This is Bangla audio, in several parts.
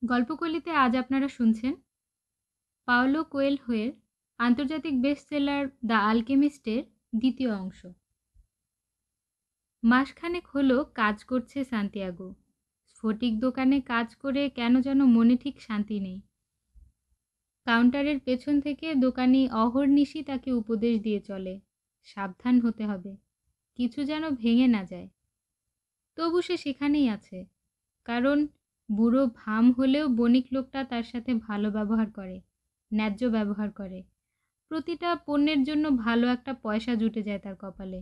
গল্পকলিতে আজ আপনারা শুনছেন পাওলো কোয়েলহোয়ের আন্তর্জাতিক বেস্টসেলার দ্য আলকেমিস্টের দ্বিতীয় অংশ। মাসখানেক হলো কাজ করছে সান্তিয়াগো। স্ফটিক দোকানে কাজ করে কেন যেন মনে ঠিক শান্তি নেই। কাউন্টারের পেছন থেকে দোকানি অহর্নিশি তাকে উপদেশ দিয়ে চলে, সাবধান হতে হবে, কিছু যেন ভেঙে না যায়। তবু সে সেখানেই আছে, কারণ বুড়ো ভাম হলেও বণিক লোকটা তার সাথে ভালো ব্যবহার করে, ন্যায্য ব্যবহার করে। প্রতিটা পণ্যের জন্য ভালো একটা পয়সা জুটে যায় তার কপালে,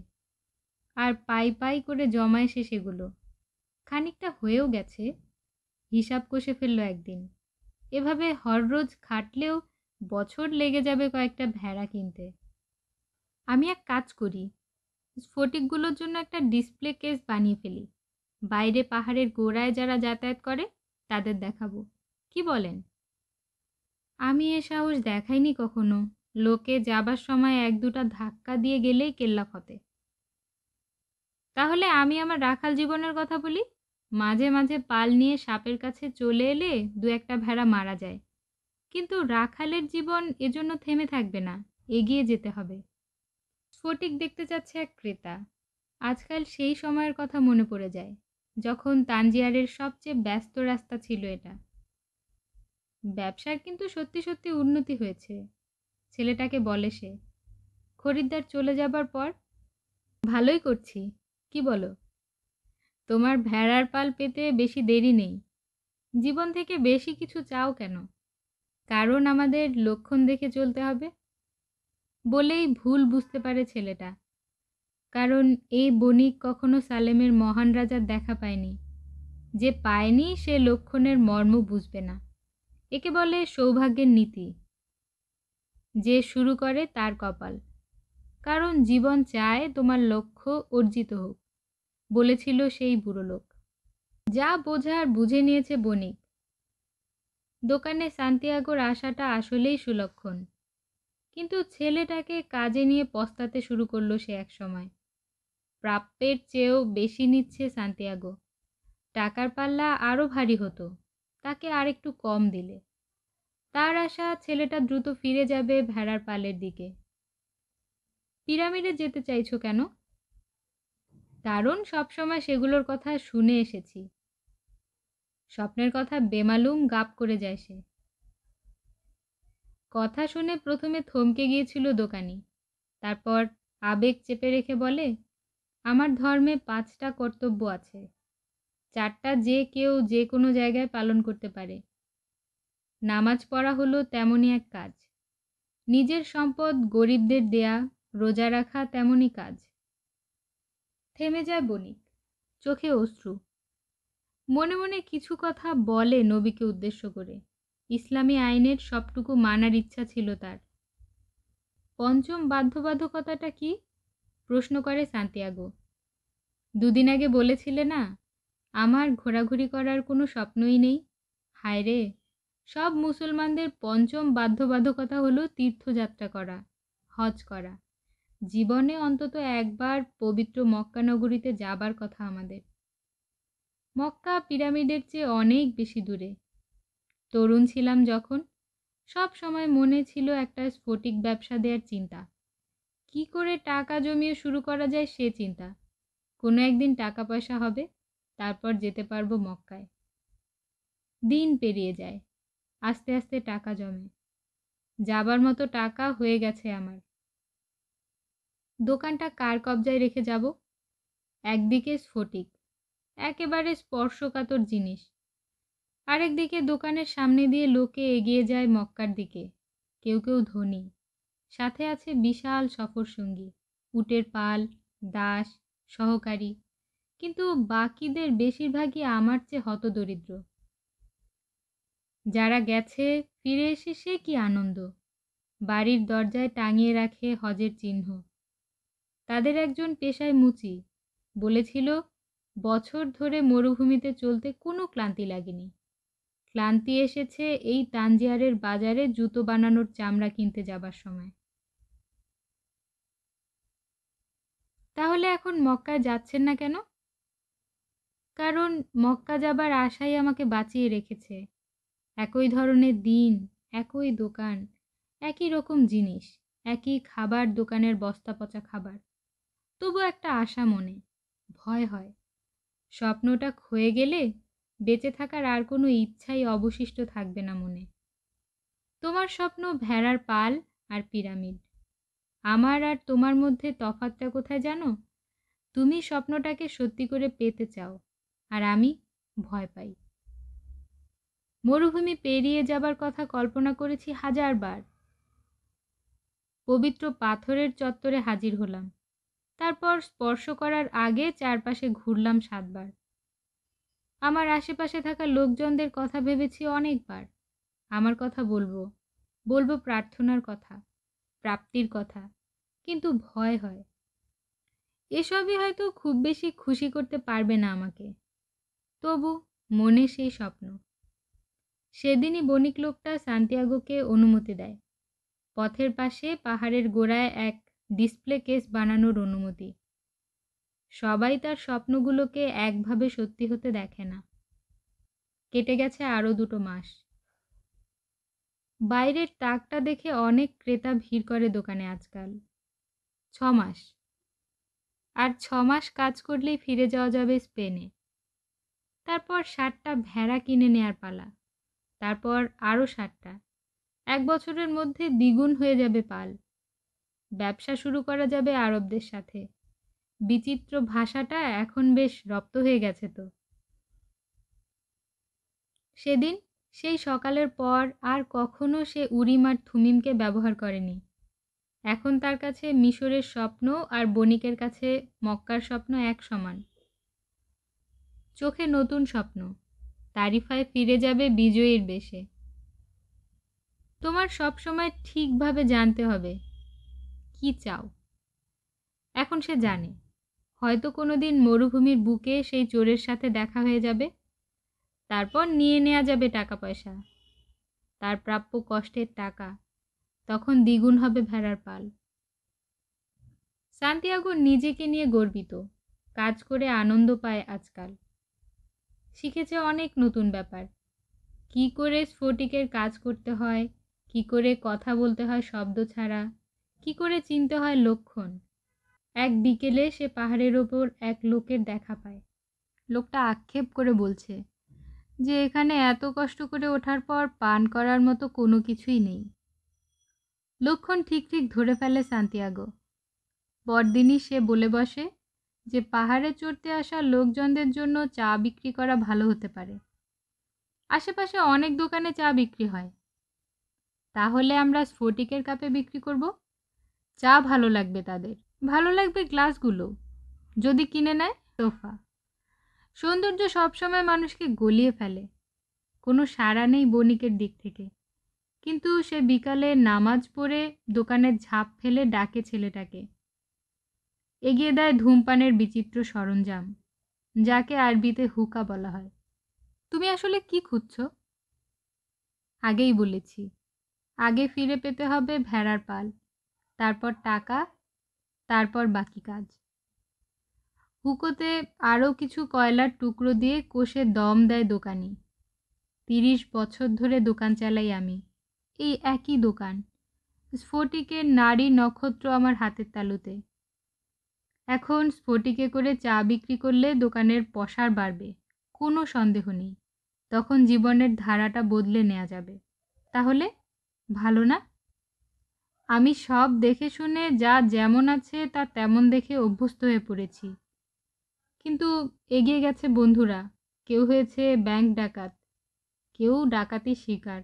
আর পাই পাই করে জমায় সে সেগুলো। খানিকটা হয়েও গেছে, হিসাব কষে ফেললো একদিন। এভাবে হররোজ খাটলেও বছর লেগে যাবে কয়েকটা ভেড়া কিনতে। আমি এক কাজ করি, স্ফটিকগুলোর জন্য একটা ডিসপ্লে কেস বানিয়ে ফেলি। বাইরে পাহাড়ের গোড়ায় যারা যাতায়াত করে তাদের দেখাবো, কি বলেন? আমি এ সাহস দেখাইনি কখনো। লোকে যাবার সময় এক দুটা ধাক্কা দিয়ে গেলেই কেল্লা ফতে। তাহলে আমি আমার রাখাল জীবনের কথা বলি। মাঝে মাঝে পাল নিয়ে সাপের কাছে চলে এলে দু একটা ভেড়া মারা যায়, কিন্তু রাখালের জীবন এজন্য থেমে থাকবে না, এগিয়ে যেতে হবে। স্ফটিক দেখতে যাচ্ছে এক ক্রেতা। আজকাল সেই সময়ের কথা মনে পড়ে যায়, যখন তানজিয়ারের সবচেয়ে ব্যস্ত রাস্তা ছিল এটা। ব্যবসার কিন্তু সত্যি সত্যি উন্নতি হয়েছে, ছেলেটাকে বলে সে। খরিদ্দার চলে যাবার পর, ভালোই করছি, কি বলো? তোমার ভেড়ার পাল পেতে বেশি দেরি নেই। জীবন থেকে বেশি কিছু চাও কেন? কারণ আমাদের লক্ষণ দেখে চলতে হবে বলেই ভুল বুঝতে পারে ছেলেটা। কারণ এই বণিক কখনো সালেমের মহান রাজার দেখা পায়নি। যে পায়নি সে লক্ষণের মর্ম বুঝবে না। একে বলে সৌভাগ্যের নীতি। যে শুরু করে তার কপাল। কারণ জীবন চায় তোমার লক্ষ্য অর্জিত হোক, বলেছিল সেই বুড়ো লোক। যা বোঝার বুঝে নিয়েছে বণিক। দোকানে সান্তিয়াগোর আসাটা আসলেই সুলক্ষণ, কিন্তু ছেলেটাকে কাজে নিয়ে পস্তাতে শুরু করলো সে এক সময়। প্রাপ্যের চেয়েও বেশি নিচ্ছে সান্তিয়াগো। টাকার পাল্লা আরো ভারী হতো তাকে আর একটু কম দিলে। তার আশা ছেলেটা দ্রুত ফিরে যাবে ভেড়ার পালের দিকে। পিরামিডে যেতে চাইছো কেন? কারণ সবসময় সেগুলোর কথা শুনে এসেছি। স্বপ্নের কথা বেমালুম গাপ করে যায় সে। কথা শুনে প্রথমে থমকে গিয়েছিল দোকানি, তারপর আবেগ চেপে রেখে বলে, আমার ধর্মে 5টা কর্তব্য আছে, 4টা যে কেউ যে কোনো জায়গায় পালন করতে পারে। নামাজ পড়া হলো তেমনই এক কাজ, নিজের সম্পদ গরিবদের দেয়া, রোজা রাখা তেমনই কাজ। থেমে যায় বণিক, চোখে অশ্রু। মনে মনে কিছু কথা বলে নবীকে উদ্দেশ্য করে। ইসলামী আইনের সবটুকু মানার ইচ্ছা ছিল তার। পঞ্চম বাধ্যবাধকতাটা কি? প্রশ্ন করে সান্তিয়াগো। দুদিন আগে বলেছিলে না, আমার ঘোরাঘুরি করার কোনো স্বপ্নই নেই। হায় রে, সব মুসলমানদের পঞ্চম বাধ্যবাধকতা হলো তীর্থযাত্রা করা, হজ করা। জীবনে অন্তত একবার পবিত্র মক্কা নগরীতে যাবার কথা আমাদের। মক্কা পিরামিডের চেয়ে অনেক বেশি দূরে। তরুণ ছিলাম যখন, সব সময় মনে ছিল একটা স্ফটিক ব্যবসা দেওয়ার চিন্তা। কি করে টাকা জমিয়ে শুরু করা যায় সে চিন্তা। কোনো একদিন টাকা পয়সা হবে, তারপর যেতে পারবো মক্কায়। দিন পেরিয়ে যায়, আস্তে আস্তে টাকা জমে। যাবার মতো টাকা হয়ে গেছে আমার। দোকানটা কার কবজায় রেখে যাব? একদিকে স্ফটিক, একেবারে স্পর্শকাতর জিনিস। আরেকদিকে দোকানের সামনে দিয়ে লোকে এগিয়ে যায় মক্কার দিকে। কেউ কেউ ধনী, সাথে আছে বিশাল সফর সঙ্গী, উটের পাল, দাস, সহকারী। কিন্তু বাকিদের বেশিরভাগই আমার চেয়ে হতদরিদ্র। যারা গেছে ফিরে এসে সে কি আনন্দ! বাড়ির দরজায় টাঙিয়ে রাখে হজের চিহ্ন। তাদের একজন পেশায় মুচি, বলেছিল বছর ধরে মরুভূমিতে চলতে কোনো ক্লান্তি লাগেনি। ক্লান্তি এসেছে এই তানজিয়ারের বাজারে জুতো বানানোর চামড়া কিনতে যাবার সময়। তাহলে এখন মক্কায় যাচ্ছেন না কেন? কারণ মক্কা যাবার আশাই আমাকে বাঁচিয়ে রেখেছে। একই ধরনের দিন, একই দোকান, একই রকম জিনিস, একই খাবার, দোকানের বস্তা পচা খাবার। তবু একটা আশা মনে, ভয় হয় স্বপ্নটা ক্ষয়ে গেলে বেঁচে থাকার আর কোনো ইচ্ছাই অবশিষ্ট থাকবে না মনে। তোমার স্বপ্ন ভেড়ার পাল আর পিরামিড। আমার আর তোমার মধ্যে তফাৎটা কোথায় জানো? তুমি স্বপ্নটাকে সত্যি করে পেতে চাও, আর আমি ভয় পাই। মরুভূমি পেরিয়ে যাবার কথা কল্পনা করেছি হাজারবার। পবিত্র পাথরের চত্বরে হাজির হলাম, তারপর স্পর্শ করার আগে চারপাশে ঘুরলাম 7 বার। আমার আশেপাশে থাকা লোকজনদের কথা ভেবেছি অনেকবার। আমার কথা বলবো, বলবো প্রার্থনার কথা, প্রাপ্তির কথা, কিন্তু ভয় হয়। এসবই হয়তো খুব বেশি খুশি করতে পারবে না আমাকে। তবু মনে সেই স্বপ্ন। সেদিনই বণিক লোকটা সান্তিয়াগোকে অনুমতি দেয়, পথের পাশে পাহাড়ের গোড়ায় এক ডিসপ্লে কেস বানানোর অনুমতি। সবাই তার স্বপ্নগুলোকে একভাবে সত্যি হতে দেখে না। কেটে গেছে আরো 2 মাস। বাইরের তাকটা দেখে অনেক ক্রেতা ভিড় করে দোকানে আজকাল। 6 মাস, আর 6 মাস কাজ করলেই ফিরে যাওয়া যাবে স্পেনে। তারপর 7টা ভেড়া কিনে নেয়ার পালা, তারপর আরো 7টা। 1 বছরের মধ্যে দ্বিগুণ হয়ে যাবে পাল। ব্যবসা শুরু করা যাবে আরবদের সাথে। বিচিত্র ভাষাটা এখন বেশ রপ্ত হয়ে গেছে তো। সেদিন, সেই সকালের পর আর কখনো সে উরিম আর থুমিমকে ব্যবহার করেনি। এখন তার কাছে মিশরের স্বপ্ন আর বণিকের কাছে মক্কার স্বপ্ন এক সমান। চোখে নতুন স্বপ্ন, তারিফায় ফিরে যাবে বিজয়ীর বেশে। তোমার সব সময় ঠিকভাবে জানতে হবে কি চাও। এখন সে জানে, হয়তো কোনোদিন মরুভূমির বুকে সেই চোরের সাথে দেখা হয়ে যাবে। তারপর নিয়ে নেওয়া যাবে টাকা পয়সা, তার প্রাপ্য কষ্টের টাকা। তখন দ্বিগুণ হবে ভেড়ার পাল। সান্তিয়াগো নিজেকে নিয়ে গর্বিত, কাজ করে আনন্দ পায় আজকাল। শিখেছে অনেক নতুন ব্যাপার, কি করে স্ফটিকের কাজ করতে হয়, কি করে কথা বলতে হয় শব্দ ছাড়া, কি করে চিনতে হয় লক্ষণ। এক বিকেলে সে পাহাড়ের ওপর এক লোকের দেখা পায়। লোকটা আক্ষেপ করে বলছে যে এখানে এত কষ্ট করে ওঠার পর পান করার মতো কোনো কিছুই নেই। লক্ষণ ঠিক ঠিক ধরে ফেলে সান্তিয়াগো। পরদিনই সে বলে বসে যে পাহাড়ে চড়তে আসা লোকজনদের জন্য চা বিক্রি করা ভালো হতে পারে। আশেপাশে অনেক দোকানে চা বিক্রি হয়, তাহলে আমরা স্ফটিকের কাপে বিক্রি করব। চা ভালো লাগবে তাদের, ভালো লাগবে গ্লাসগুলো। যদি কিনে নেয় তোফা। সৌন্দর্য সবসময় মানুষকে গলিয়ে ফেলে। কোনো সাড়া নেই বণিকের দিক থেকে, কিন্তু সে বিকালে নামাজ পড়ে দোকানের ঝাঁপ ফেলে ডাকে ছেলেটাকে। এগিয়ে দেয় ধূমপানের বিচিত্র সরঞ্জাম, যাকে আরবিতে হুকা বলা হয়। তুমি আসলে কি খুঁজছো? আগেই বলেছি, আগে ফিরে পেতে হবে ভেড়ার পাল, তারপর টাকা, তারপর বাকি কাজ। হুকোতে আরও কিছু কয়লার টুকরো দিয়ে কষে দম দেয় দোকানি। 30 বছর ধরে দোকান চালাই আমি, এই একই দোকান। স্ফটিকের নারী নক্ষত্র আমার হাতের তালুতে। এখন স্ফটিকে করে চা বিক্রি করলে দোকানের পসার বাড়বে, কোনো সন্দেহ নেই। তখন জীবনের ধারাটা বদলে নেওয়া যাবে। তাহলে ভালো না? আমি সব দেখে শুনে যা যেমন আছে তা তেমন দেখে অভ্যস্ত হয়ে পড়েছি। কিন্তু এগিয়ে গেছে বন্ধুরা, কেউ হয়েছে ব্যাংক ডাকাত, কেউ ডাকাতির শিকার,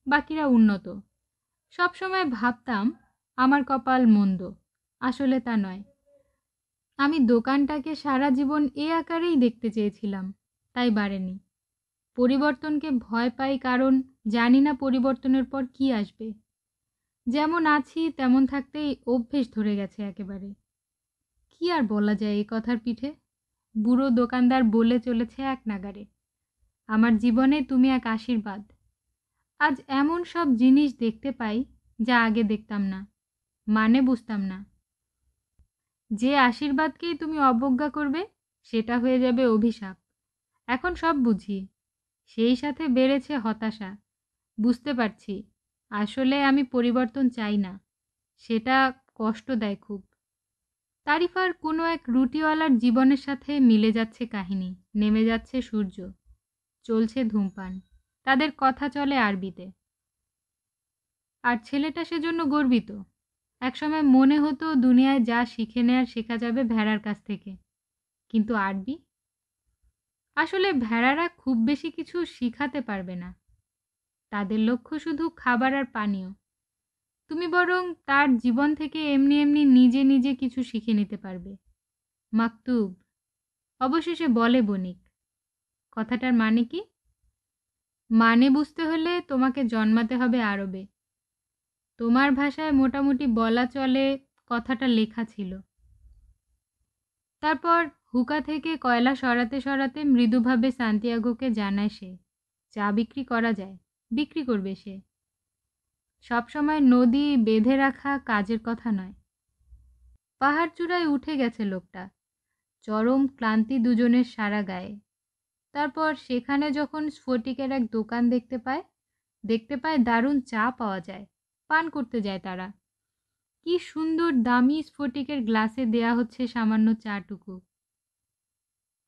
বাকিরা উন্নত। সবসময় ভাবতাম আমার কপাল মন্দ, আসলে তা নয়। আমি দোকানটাকে সারা জীবন এ আকারেই দেখতে চেয়েছিলাম, তাই বাড়েনি। পরিবর্তনকে ভয় পাই কারণ জানি না পরিবর্তনের পর কি আসবে। যেমন আছি তেমন থাকতেই অভ্যেস ধরে গেছে একেবারে। কি আর বলা যায় এই কথার পিঠে? বুড়ো দোকানদার বলে চলেছে এক নাগারে, আমার জীবনে তুমি এক আশীর্বাদ। আজ এমন সব জিনিস দেখতে পাই যা আগে দেখতাম না, মানে বুঝতাম না। যে আশীর্বাদকেই তুমি অবজ্ঞা করবে সেটা হয়ে যাবে অভিশাপ। এখন সব বুঝি। সেই সাথে বেড়েছে হতাশা। বুঝতে পারছি আসলে আমি পরিবর্তন চাই না, সেটা কষ্ট দেয় খুব। তারিফার কোনো এক রুটিওয়ালার জীবনের সাথে মিলে যাচ্ছে কাহিনী। নেমে যাচ্ছে সূর্য, চলছে ধূমপান, তাদের কথা চলে আরবিতে। আর ছেলেটা সেজন্য গর্বিত। একসময় মনে হতো দুনিয়ায় যা শিখে নেয়ার শেখা যাবে ভেড়ার কাছ থেকে, কিন্তু আরবি, আসলে ভেড়ারা খুব বেশি কিছু শিখাতে পারবে না। তাদের লক্ষ্য শুধু খাবার আর পানীয়। তুমি বরং তার জীবন থেকে এমনি এমনি নিজে নিজে কিছু শিখে নিতে পারবে। মাকতুব, অবশেষে বলে বণিক। কথাটার মানে কি? মানে বুঝতে হলে তোমাকে জন্মাতে হবে আরবে। তোমার ভাষায় মোটামুটি বলা চলে কথাটা লেখা ছিল। তারপর হুকা থেকে কয়লা সরাতে সরাতে মৃদুভাবে সান্তিয়াগোকে জানায় সে, চা বিক্রি করা যায়, বিক্রি করবে সে। সবসময় নদী বেঁধে রাখা কাজের কথা নয়। পাহাড় চূড়ায় উঠে গেছে লোকটা, চরম ক্লান্তি দুজনের সারা গায়ে। তারপর সেখানে যখন স্ফটিকের এক দোকান দেখতে পায় দারুণ চা পাওয়া যায়, পান করতে যায় তারা। কি সুন্দর দামি স্ফটিকের গ্লাসে দেয়া হচ্ছে সামান্য চাটুকু।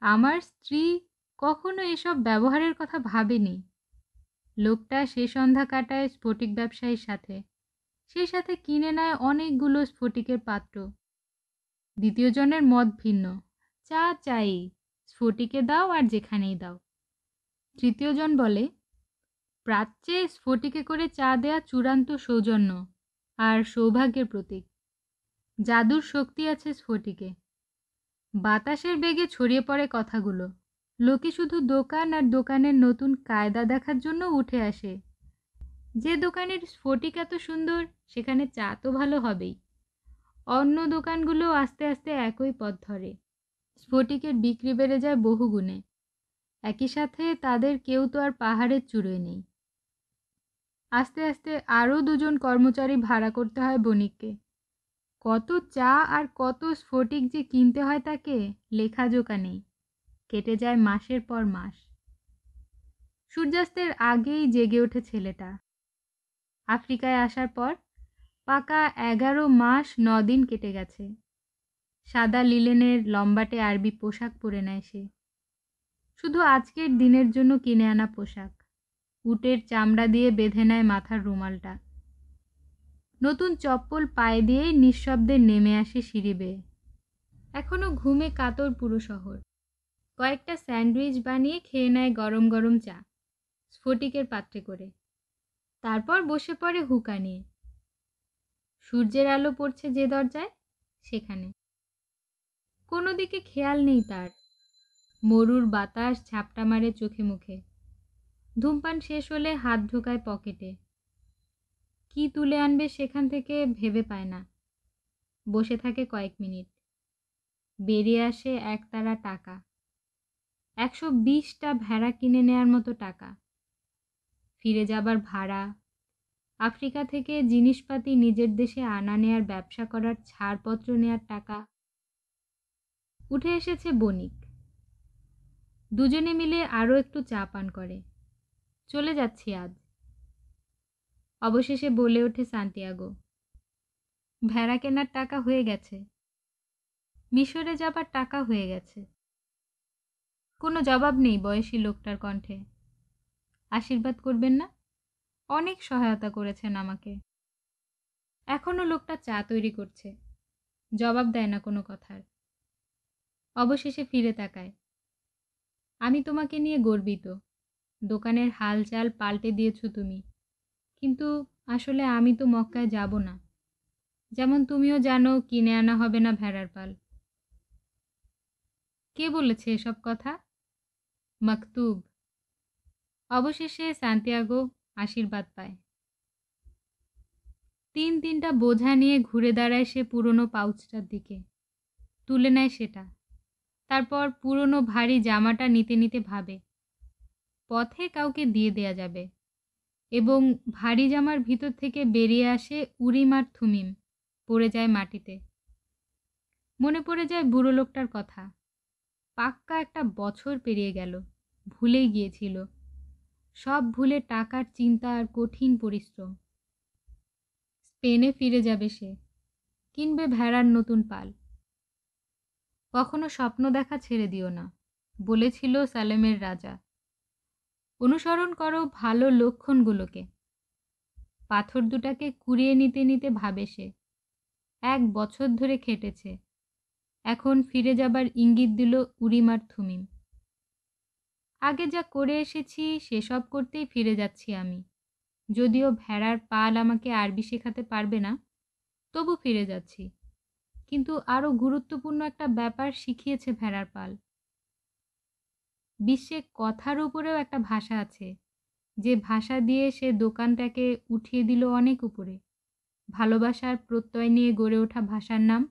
আমার স্ত্রী কখনো এসব ব্যবহারের কথা ভাবেনি। লোকটা সে সন্ধ্যা কাটায় স্ফটিক ব্যবসায়ীর সাথে, সেই সাথে কিনে নেয় অনেকগুলো স্ফটিকের পাত্র। দ্বিতীয় জনের মত ভিন্ন, চা চাই, স্ফটিকে দাও আর যেখানেই দাও। তৃতীয় জন বলে, প্রাচ্যে স্ফটিকে করে চা দেয়া চূড়ান্ত সৌজন্য আর সৌভাগ্যের প্রতীক। জাদুর শক্তি আছে স্ফটিকে। বাতাসের বেগে ছড়িয়ে পড়ে কথাগুলো। লোকে শুধু দোকান আর দোকানের নতুন কায়দা দেখার জন্য উঠে আসে। যে দোকানের স্ফটিক এত সুন্দর, সেখানে চা তো ভালো হবেই। অন্য দোকানগুলো আস্তে আস্তে একই পথ ধরে। স্ফটিকের বিক্রি বেড়ে যায় বহুগুণে। একই সাথে তাদের কেউ তো আর পাহাড়ের চূড়োয় নেই। আস্তে আস্তে আরও দুজন কর্মচারী ভাড়া করতে হয় বণিককে। কত চা আর কত স্ফটিক যে কিনতে হয় তাকে, লেখাজোকা নেই। কেটে যায় মাসের পর মাস। সূর্যাস্তের আগেই জেগে ওঠে ছেলেটা। আফ্রিকায় আসার পর পাকা 11 মাস 9 দিন কেটে গেছে। সাদা লিলেনের লম্বাটে আরবি পোশাক পরে নেয় সে। শুধু আজকের দিনের জন্য কিনে আনা পোশাক। উটের চামড়া দিয়ে বেঁধে নেয় মাথার রুমালটা। নতুন চপ্পল পায়ে দিয়েই নিঃশব্দে নেমে আসে সিঁড়ি বেয়ে। এখনো ঘুমে কাতর পুরো শহর। কয়েকটা স্যান্ডউইচ বানিয়ে খেয়ে নেয় গরম গরম চা, স্ফটিকের পাত্রে করে। তারপর বসে পড়ে হুকা নিয়ে। সূর্যের আলো পড়ছে যে দরজায়, সেখানে। কোনো দিকে খেয়াল নেই তার। মরুর বাতাস ঝাপটা মারে চোখে মুখে। ধূমপান শেষ হলে হাত ঢোকায় পকেটে। কি তুলে আনবে সেখান থেকে ভেবে পায় না। বসে থাকে কয়েক মিনিট। বেরিয়ে আসে একতারা টাকা। 120টা ভেড়া কিনে নেয়ার মতো টাকা। ফিরে যাবার ভাড়া, আফ্রিকা থেকে জিনিসপাতি নিজের দেশে আনা নেয়ার ব্যবসা করার ছাড়পত্র নেয়ার টাকা। উঠে এসেছে বণিক। দুজনে মিলে আরও একটু চা পান করে। চলে যাচ্ছি আজ। অবশেষে বলে ওঠে সান্তিয়াগো, ভেড়া কেনার টাকা হয়ে গেছে, মিশরে যাবার টাকা হয়ে গেছে। কোনো জবাব নেই বয়সী লোকটার কণ্ঠে। আশীর্বাদ করবেন না? অনেক সহায়তা করেছেন আমাকে। এখনো লোকটা চা তৈরি করছে, জবাব দেয় না কোনো কথার। অবশেষে ফিরে তাকায়। আমি তোমাকে নিয়ে গর্বিত। দোকানের হালচাল পাল্টে দিয়েছো তুমি, কিন্তু আসলে আমি তো মক্কায় যাব না। যেমন তুমিও জানো কিনে আনা হবে না ভেড়ার পাল। কে বলেছে এসব কথা? মাকতুব। অবশেষে সান্তিয়াগো আশীর্বাদ পায়। তিনটা বোঝা নিয়ে ঘুরে দাঁড়ায় সে পুরনো পাউচটার দিকে। তুলে নেয় সেটা। তারপর পুরনো ভারী জামাটা নিতে নিতে ভাবে, পথে কাউকে দিয়ে দেয়া যাবে। এবং ভারী জামার ভিতর থেকে বেরিয়ে আসে উরিম আর থুমিম, পড়ে যায় মাটিতে। মনে পড়ে যায় বুড়ো লোকটার কথা। পাক্কা একটা বছর পেরিয়ে গেল, ভুলেই গিয়েছিল। সব ভুলে টাকার চিন্তা আর কঠিন পরিশ্রম। স্পেনে ফিরে যাবে সে, কিনবে ভেড়ার নতুন পাল। কখনো স্বপ্ন দেখা ছেড়ে দিও না, বলেছিল সালেমের রাজা। অনুসরণ করো ভালো লক্ষণগুলোকে। পাথর দুটাকে কুড়িয়ে নিতে নিতে ভাবে সে 1 বছর ধরে খেটেছে, এখন ফিরে যাবার ইঙ্গিত দিল উরিম আর থুমিম। আগে যা করে এসেছি সেসব করতেই ফিরে যাচ্ছি আমি। যদিও ভেড়ার পাল আমাকে আরবি শেখাতে পারবে না, তবু ফিরে যাচ্ছি। কিন্তু আরও গুরুত্বপূর্ণ একটা ব্যাপার শিখিয়েছে ভেড়ার পাল। বিশ্বে কথার উপরেও একটা ভাষা আছে, যে ভাষা দিয়ে সে দোকানটাকে উঠিয়ে দিল অনেক উপরে। ভালোবাসার প্রত্যয় নিয়ে গড়ে ওঠা ভাষার নাম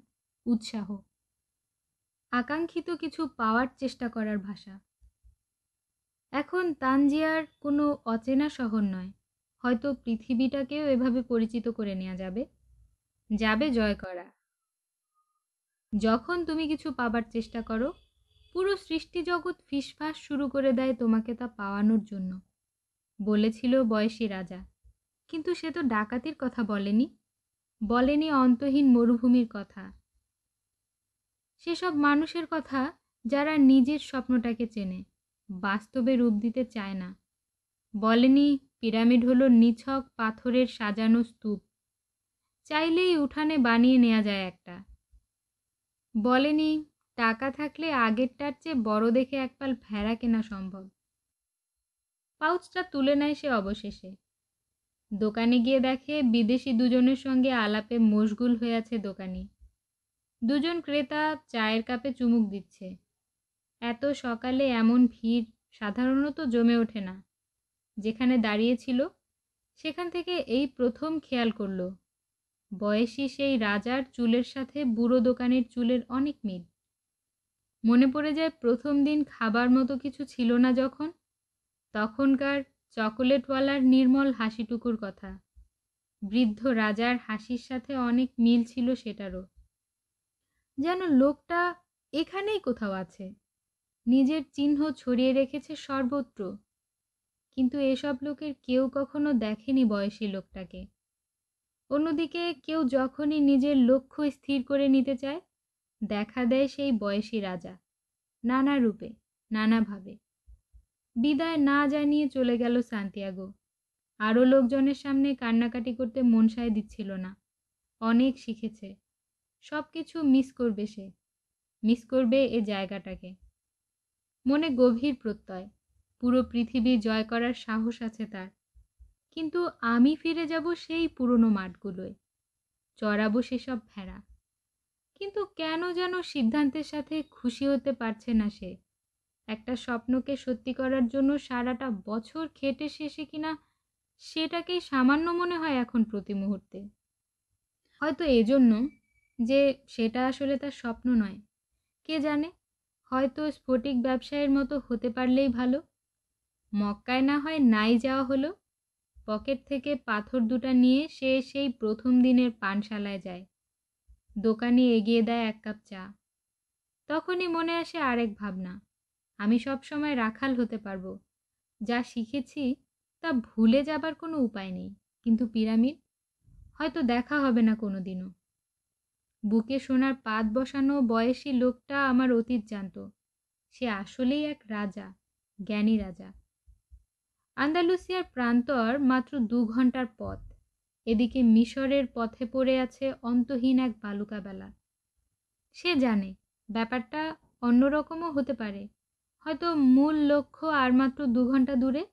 উৎসাহ। আকাঙ্ক্ষিত কিছু পাওয়ার চেষ্টা করার ভাষা। এখন তানজিয়ার কোনো অচেনা শহর নয়, হয়তো পৃথিবীটাকেও এভাবে পরিচিত করে নেওয়া যাবে। যাবে জয় করা। যখন তুমি কিছু পাবার চেষ্টা করো, পুরো সৃষ্টি জগৎ ফিসফাস শুরু করে দেয় তোমাকে তা পাওয়ানোর জন্য, বলেছিল বয়সী রাজা। কিন্তু সে তো ডাকাতির কথা বলেনি, বলেনি অন্তহীন মরুভূমির কথা, সেসব মানুষের কথা যারা নিজের স্বপ্নটাকে চেনে, বাস্তবে রূপ দিতে চায় না। বলেনি পিরামিড হলো নিছক পাথরের সাজানো স্তূপ, চাইলেই উঠানে বানিয়ে নেওয়া যায় একটা। বলেনি টাকা থাকলে আগেরটার চেয়ে বড় দেখে এক পাল ভেড়া কেনা সম্ভব। পাউচটা তুলে নেয় সে অবশেষে। দোকানে গিয়ে দেখে বিদেশি দুজনের সঙ্গে আলাপে মশগুল হয়ে আছে দোকানি। দুজন ক্রেতা চায়ের কাপে চুমুক দিচ্ছে। এত সকালে এমন ভিড় সাধারণত জমে ওঠে না। যেখানে দাঁড়িয়েছিল সেখান থেকে এই প্রথম খেয়াল করলো বয়সী সেই রাজার চুলের সাথে বুড়ো দোকানের চুলের অনেক মিল। মনে পড়ে যায় প্রথম দিন খাবার মতো কিছু ছিল না যখন, তখনকার চকোলেটওয়ালার নির্মল হাসিটুকুর কথা। বৃদ্ধ রাজার হাসির সাথে অনেক মিল ছিল সেটারও। যেন লোকটা এখানেই কোথাও আছে, নিজের চিহ্ন ছড়িয়ে রেখেছে সর্বত্র। কিন্তু এসব লোকের কেউ কখনো দেখেনি বয়সী লোকটাকে। অন্যদিকে কেউ যখনই নিজের লক্ষ্য স্থির করে নিতে চায়, দেখা দেয় সেই বয়সী রাজা, নানা রূপে নানাভাবে। বিদায় না জানিয়ে চলে গেল সান্তিয়াগো। আরও লোকজনের সামনে কান্নাকাটি করতে মন সায় দিচ্ছিল না। অনেক শিখেছে, সব কিছু মিস করবে সে, মিস করবে এ জায়গাটাকে। মনে গভীর প্রত্যয়, পুরো পৃথিবী জয় করার সাহস আছে তার। কিন্তু আমি ফিরে যাব সেই পুরনো মাঠগুলোয়, চড়াবো সেসব ভেড়া। কিন্তু কেন যেন সিদ্ধান্তের সাথে খুশি হতে পারছে না সে। একটা স্বপ্নকে সত্যি করার জন্য সারাটা বছর খেটে শেষে কিনা সেটাকেই সামান্য মনে হয় এখন প্রতি মুহূর্তে। হয়তো এজন্য যে সেটা আসলে তার স্বপ্ন নয়, কে জানে। হয়তো স্ফটিক ব্যবসায়ের মতো হতে পারলেই ভালো। মক্কায় না হয় নাই যাওয়া হলো। পকেট থেকে পাথর দুটা নিয়ে সে সেই প্রথম দিনের পানশালায় যায়। দোকানি এগিয়ে দেয় 1 কাপ চা। তখনই মনে আসে আরেক ভাবনা, আমি সব সময় রাখাল হতে পারবো, যা শিখেছি তা ভুলে যাবার কোনো উপায় নেই। কিন্তু পিরামিড হয়তো দেখা হবে না কোনোদিনও। বুকে সোনার পাত বসানো বয়সী লোকটা আমার অতীত জানত। সে আসলেই এক রাজা, জ্ঞানী রাজা। আন্দালুসিয়ার প্রান্তর মাত্র 2 ঘন্টার পথ। এদিকে মিশরের পথে পড়ে আছে অন্তহীন এক বালুকা বেলা। সে জানে ব্যাপারটা অন্যরকমও হতে পারে। হয়তো মূল লক্ষ্য আর মাত্র 2 ঘন্টা দূরে।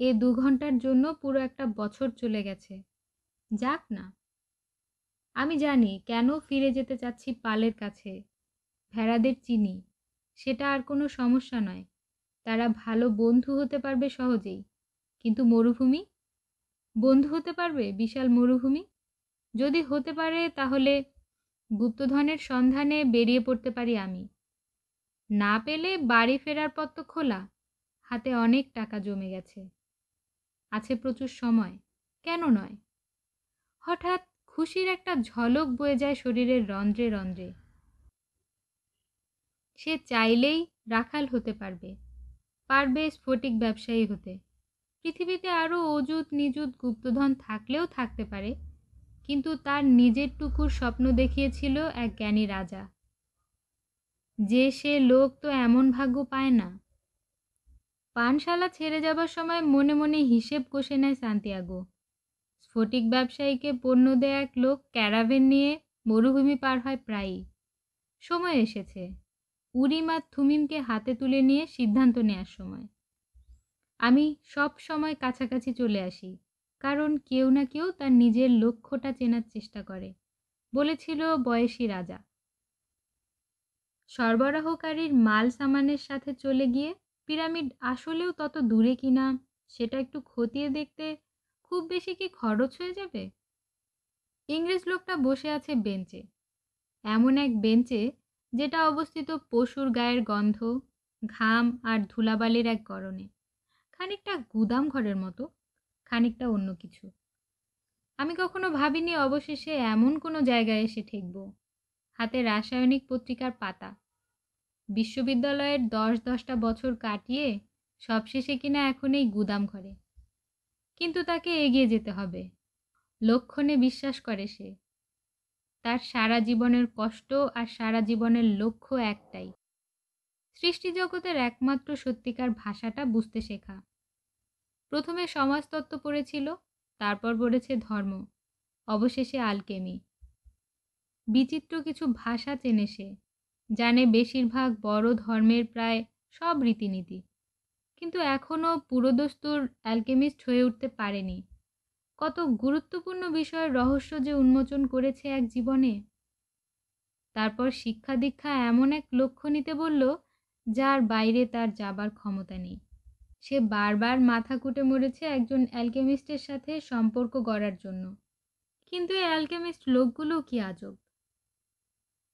এ 2 ঘন্টার জন্য পুরো একটা বছর চলে গেছে। যাক না। আমি জানি কেন ফিরে যেতে চাচ্ছি পালের কাছে। ভেড়াদের চিনি, সেটা আর কোনো সমস্যা নয়। তারা ভালো বন্ধু হতে পারবে সহজেই। কিন্তু মরুভূমি বন্ধু হতে পারবে? বিশাল মরুভূমি যদি হতে পারে, তাহলে গুপ্তধনের সন্ধানে বেরিয়ে পড়তে পারি আমি। না পেলে বাড়ি ফেরার পথ তো খোলা। হাতে অনেক টাকা জমে গেছে, আছে প্রচুর সময়। কেন নয়? হঠাৎ খুশির একটা ঝলক বয়ে যায় শরীরের রন্ধ্রে রন্ধ্রে। সে চাইলেই রাখাল হতে পারবে, পারবে স্ফটিক ব্যবসায়ী হতে। পৃথিবীতে আরও অযুত নিযুত গুপ্তধন থাকলেও থাকতে পারে, কিন্তু তার নিজের টুকুর স্বপ্ন দেখিয়েছিল এক জ্ঞানী রাজা। সে লোক তো এমন ভাগ্য পায় না। পানশালা ছেড়ে যাবার সময় মনে মনে হিসেব কষে নেয় সান্তিয়াগো। স্ফটিক ব্যবসায়ীকে পণ্য দেয়া এক লোক ক্যারাভেন নিয়ে মরুভূমি পার হয় প্রায়ই। সময় এসেছে উরিম আর থুমিমকে হাতে তুলে নিয়ে সিদ্ধান্ত নেওয়ার সময়। আমি সব সময় কাছাকাছি চলে আসি, কারণ কেউ না কেউ তার নিজের লক্ষ্যটা চেনার চেষ্টা করে, বলেছিল বয়সী রাজা। সরবরাহকারীর মাল সামানের সাথে চলে গিয়ে পিরামিড আসলেও তত দূরে কিনা সেটা একটু খতিয়ে দেখতে খুব বেশি কি খরচ হয়ে যাবে? ইংরেজ লোকটা বসে আছে বেঞ্চে, এমন এক বেঞ্চে যেটা অবস্থিত পশুর গায়ের গন্ধ, ঘাম আর ধুলাবালির এক গরণে, খানিকটা গুদাম ঘরের মতো, খানিকটা অন্য কিছু। আমি কখনো ভাবিনি অবশেষে এমন কোনো জায়গায় এসে ঠেকব। হাতে রাসায়নিক পত্রিকার পাতা, বিশ্ববিদ্যালয়ের 10-10টা বছর কাটিয়ে সবশেষে কিনা এখন এই গুদাম ঘরে। কিন্তু তাকে এগিয়ে যেতে হবে। লক্ষণে বিশ্বাস করে সে। তার সারা জীবনের কষ্ট আর সারা জীবনের লক্ষ্য একটাই, সৃষ্টিজগতের একমাত্র সত্যিকার ভাষাটা বুঝতে শেখা। প্রথমে সমাজতত্ত্ব পড়েছিল, তারপর পড়েছে ধর্ম, অবশেষে আলকেমি। বিচিত্র কিছু ভাষা চেনে সে, জানে বেশিরভাগ বড় ধর্মের প্রায় সব রীতিনীতি, কিন্তু এখনও পুরোদস্তুর অ্যালকেমিস্ট হয়ে উঠতে পারেনি। কত গুরুত্বপূর্ণ বিষয়ের রহস্য যে উন্মোচন করেছে এক জীবনে। তারপর শিক্ষা দীক্ষা এমন এক লক্ষ্য নিতে বলল যার বাইরে তার যাবার ক্ষমতা নেই। সে বারবার মাথা কুটে মরেছে একজন অ্যালকেমিস্টের সাথে সম্পর্ক গড়ার জন্য, কিন্তু এই অ্যালকেমিস্ট লোকগুলো কি আজব।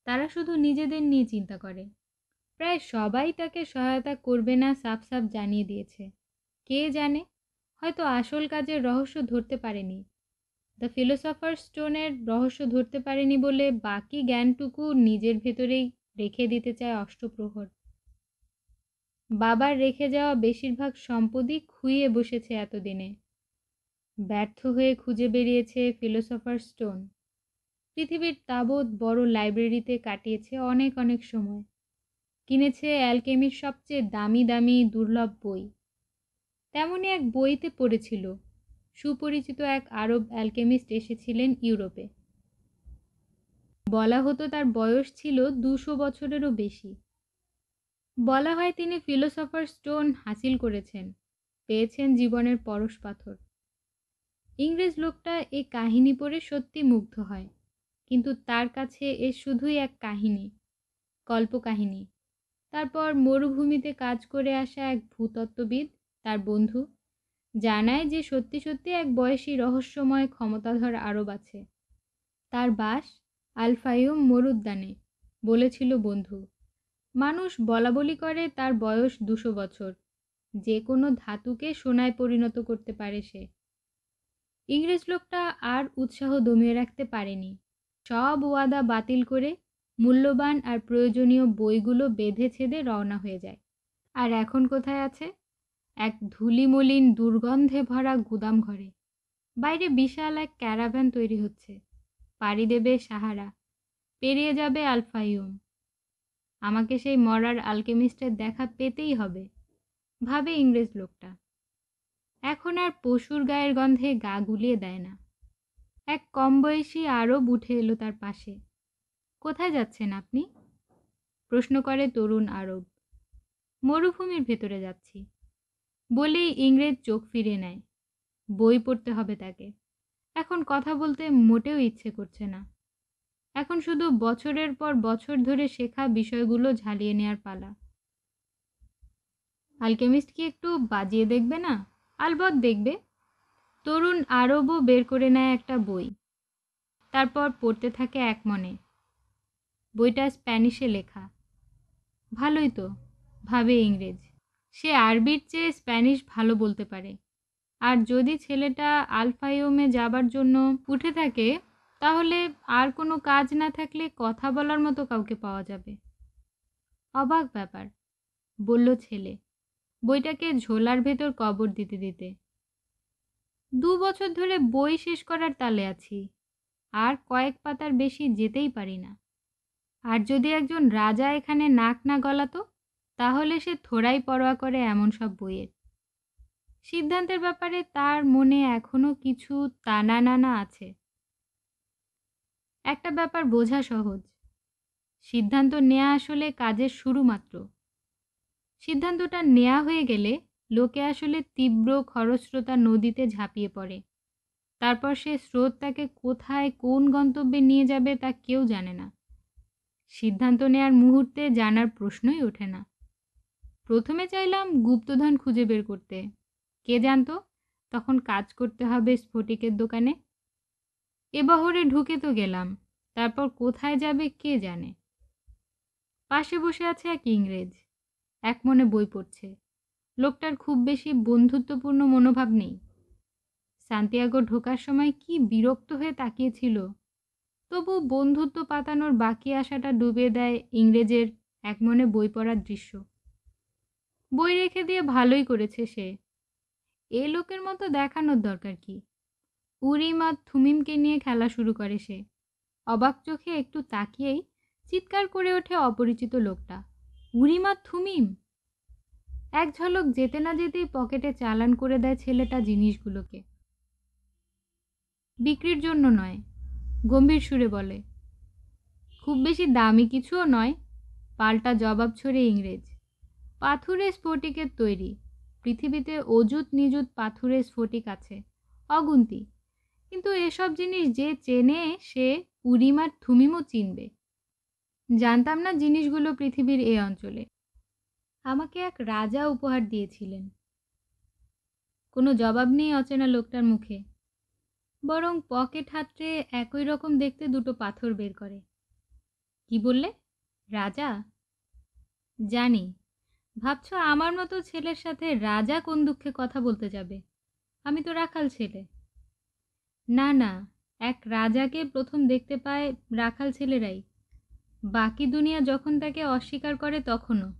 তারা শুধু নিজেদের নিয়ে চিন্তা করে। প্রায় সবাই তাকে সহায়তা করবে না সাফ সাফ জানিয়ে দিয়েছে। কে জানে, হয়তো আসল কাজের রহস্য ধরতে পারেনি। দ্য ফিলোসফার স্টোনের রহস্য ধরতে পারেনি বলে বাকি জ্ঞানটুকু নিজের ভেতরেই রেখে দিতে চায় অষ্টপ্রহর। বাবার রেখে যাওয়া বেশিরভাগ সম্পদই খুইয়ে বসেছে এতদিনে। ব্যর্থ হয়ে খুঁজে বেরিয়েছে ফিলোসফার স্টোন। পৃথিবীর তাবৎ বড় লাইব্রেরিতে কাটিয়েছে অনেক অনেক সময়। কিনেছে অ্যালকেমির সবচেয়ে দামি দামি দুর্লভ বই। তেমনই এক বইতে পড়েছিল সুপরিচিত এক আরব অ্যালকেমিস্ট এসেছিলেন ইউরোপে। বলা হতো তার বয়স ছিল 200 বছরেরও বেশি। বলা হয় তিনি ফিলোসফার স্টোন হাসিল করেছেন, পেয়েছেন জীবনের পরশ পাথর। ইংরেজ লোকটা এই কাহিনী পড়ে সত্যি মুগ্ধ হয়, কিন্তু তার কাছে এ শুধুই এক কাহিনী, কল্পকাহিনী। তারপর মরুভূমিতে কাজ করে আসা এক ভূতত্ত্ববিদ, তার বন্ধু, জানায় যে সত্যি সত্যি এক বয়সী রহস্যময় ক্ষমতাধর আরব আছে। তার বাস আল-ফাইয়ুম মরুদ্যানে, বলেছিল বন্ধু। মানুষ বলাবলি করে তার বয়স 200 বছর, যে কোনো ধাতুকে সোনায় পরিণত করতে পারে সে। ইংরেজ লোকটা আর উৎসাহ দমিয়ে রাখতে পারেনি। সব ওয়াদা বাতিল করে মূল্যবান আর প্রয়োজনীয় বইগুলো বেঁধে ছেদে রওনা হয়ে যায়। আর এখন কোথায় আছে? এক ধূলিমলিন দুর্গন্ধে ভরা গুদাম ঘরে। বাইরে বিশাল এক ক্যারাভ্যান তৈরি হচ্ছে, পাড়ি দেবে সাহারা, পেরিয়ে যাবে আল-ফাইয়ুম। আমাকে সেই মরার আলকেমিস্টের দেখা পেতেই হবে, ভাবে ইংরেজ লোকটা। এখন আর পশুর গায়ের গন্ধে গা গুলিয়ে দেয় না। এক কম বয়সী আরব উঠে এলো তার পাশে। কোথায় যাচ্ছেন আপনি? প্রশ্ন করে তরুণ আরব। মরুভূমির ভেতরে যাচ্ছি, বলেই ইংরেজ চোখ ফিরিয়ে নেয়। বই পড়তে হবে তাকে। এখন কথা বলতে মোটেও ইচ্ছে করছে না। এখন শুধু বছরের পর বছর ধরে শেখা বিষয়গুলো ঝালিয়ে নেওয়ার পালা। আলকেমিস্ট কি একটু বাজিয়ে দেখবে না? আলবৎ দেখবে। তরুণ আরবও বের করে নেয় একটা বই, তারপর পড়তে থাকে এক মনে। বইটা স্প্যানিশে লেখা। ভালোই তো, ভাবে ইংরেজ। সে আরবির চেয়ে স্প্যানিশ ভালো বলতে পারে। আর যদি ছেলেটা আল-ফাইয়ুমে যাবার জন্য উঠে থাকে, তাহলে আর কোনো কাজ না থাকলে কথা বলার মতো কাউকে পাওয়া যাবে। অবাক ব্যাপার, বলল ছেলে, বইটাকে ঝোলার ভেতর কবর দিতে দিতে। 2 বছর ধরে বই শেষ করার তালে আছি, আর কয়েক পাতার বেশি যেতেই পারি না। আর যদি একজন রাজা এখানে নাক না গলাতো, তাহলে সে থোড়াই পরোয়া করে এমন সব বইয়ের। সিদ্ধান্তের ব্যাপারে তার মনে এখনো কিছু টানা নানা আছে। একটা ব্যাপার বোঝা সহজ, সিদ্ধান্ত নেওয়া আসলে কাজের শুরু মাত্র। সিদ্ধান্তটা নেওয়া হয়ে গেলে লোকে আসলে তীব্র খরস্রোতা নদীতে ঝাঁপিয়ে পড়ে। তারপর সে স্রোত তাকে কোথায় কোন গন্তব্যে নিয়ে যাবে তা কেউ জানে না। সিদ্ধান্ত নেওয়ার মুহূর্তে জানার প্রশ্নই ওঠে না। প্রথমে চাইলাম গুপ্তধন খুঁজে বের করতে, কে জানতো তখন কাজ করতে হবে স্ফটিকের দোকানে। এ বহরে ঢুকে তো গেলাম, তারপর কোথায় যাবে কে জানে। পাশে বসে আছে এক ইংরেজ, এক মনে বই পড়ছে। লোকটার খুব বেশি বন্ধুত্বপূর্ণ মনোভাব নেই। সান্তিয়াগো ঢোকার সময় কি বিরক্ত হয়ে তাকিয়েছিল, তবু বন্ধুত্ব পাতানোর বাকি আশাটা ডুবিয়ে দেয় ইংরেজের একমনে বই পড়ার দৃশ্য। বই রেখে দিয়ে ভালোই করেছে সে। এ লোকের মতো দেখানোর দরকার কি? উরিম আর থুমিমকে নিয়ে খেলা শুরু করে সে। অবাক চোখে একটু তাকিয়েই চিৎকার করে ওঠে অপরিচিত লোকটা, উরিম আর থুমিম! এক ঝলক যেতে না যেতেই পকেটে চালান করে দেয় ছেলেটা জিনিসগুলোকে। বিক্রির জন্য নয়, গম্ভীর সুরে বলে। খুব বেশি দামি কিছুও নয়, পাল্টা জবাব ছড়ে ইংরেজ। পাথুরে স্ফটিকের তৈরি। পৃথিবীতে অযুত নিযুত পাথুরে স্ফটিক আছে অগুন্তি, কিন্তু এসব জিনিস যে চেনে সে উরিম আর থুমিমও চিনবে। জানতাম না জিনিসগুলো পৃথিবীর এ অঞ্চলে। আমাকে এক রাজা উপহার দিয়েছিলেন। কোনো জবাব নেই অচেনা লোকটার মুখে, বরং পকেট হাতড়ে একই রকম দেখতে দুটো পাথর বের করে। কি বললে? রাজা? জানি, ভাবছো আমার মতো ছেলের সাথে রাজা কোন দুঃখে কথা বলতে যাবে? আমি তো রাখাল ছেলে। না না, এক রাজাকে প্রথম দেখতে পায় রাখাল ছেলেরাই। বাকি দুনিয়া যখন তাকে অস্বীকার করে তখনও।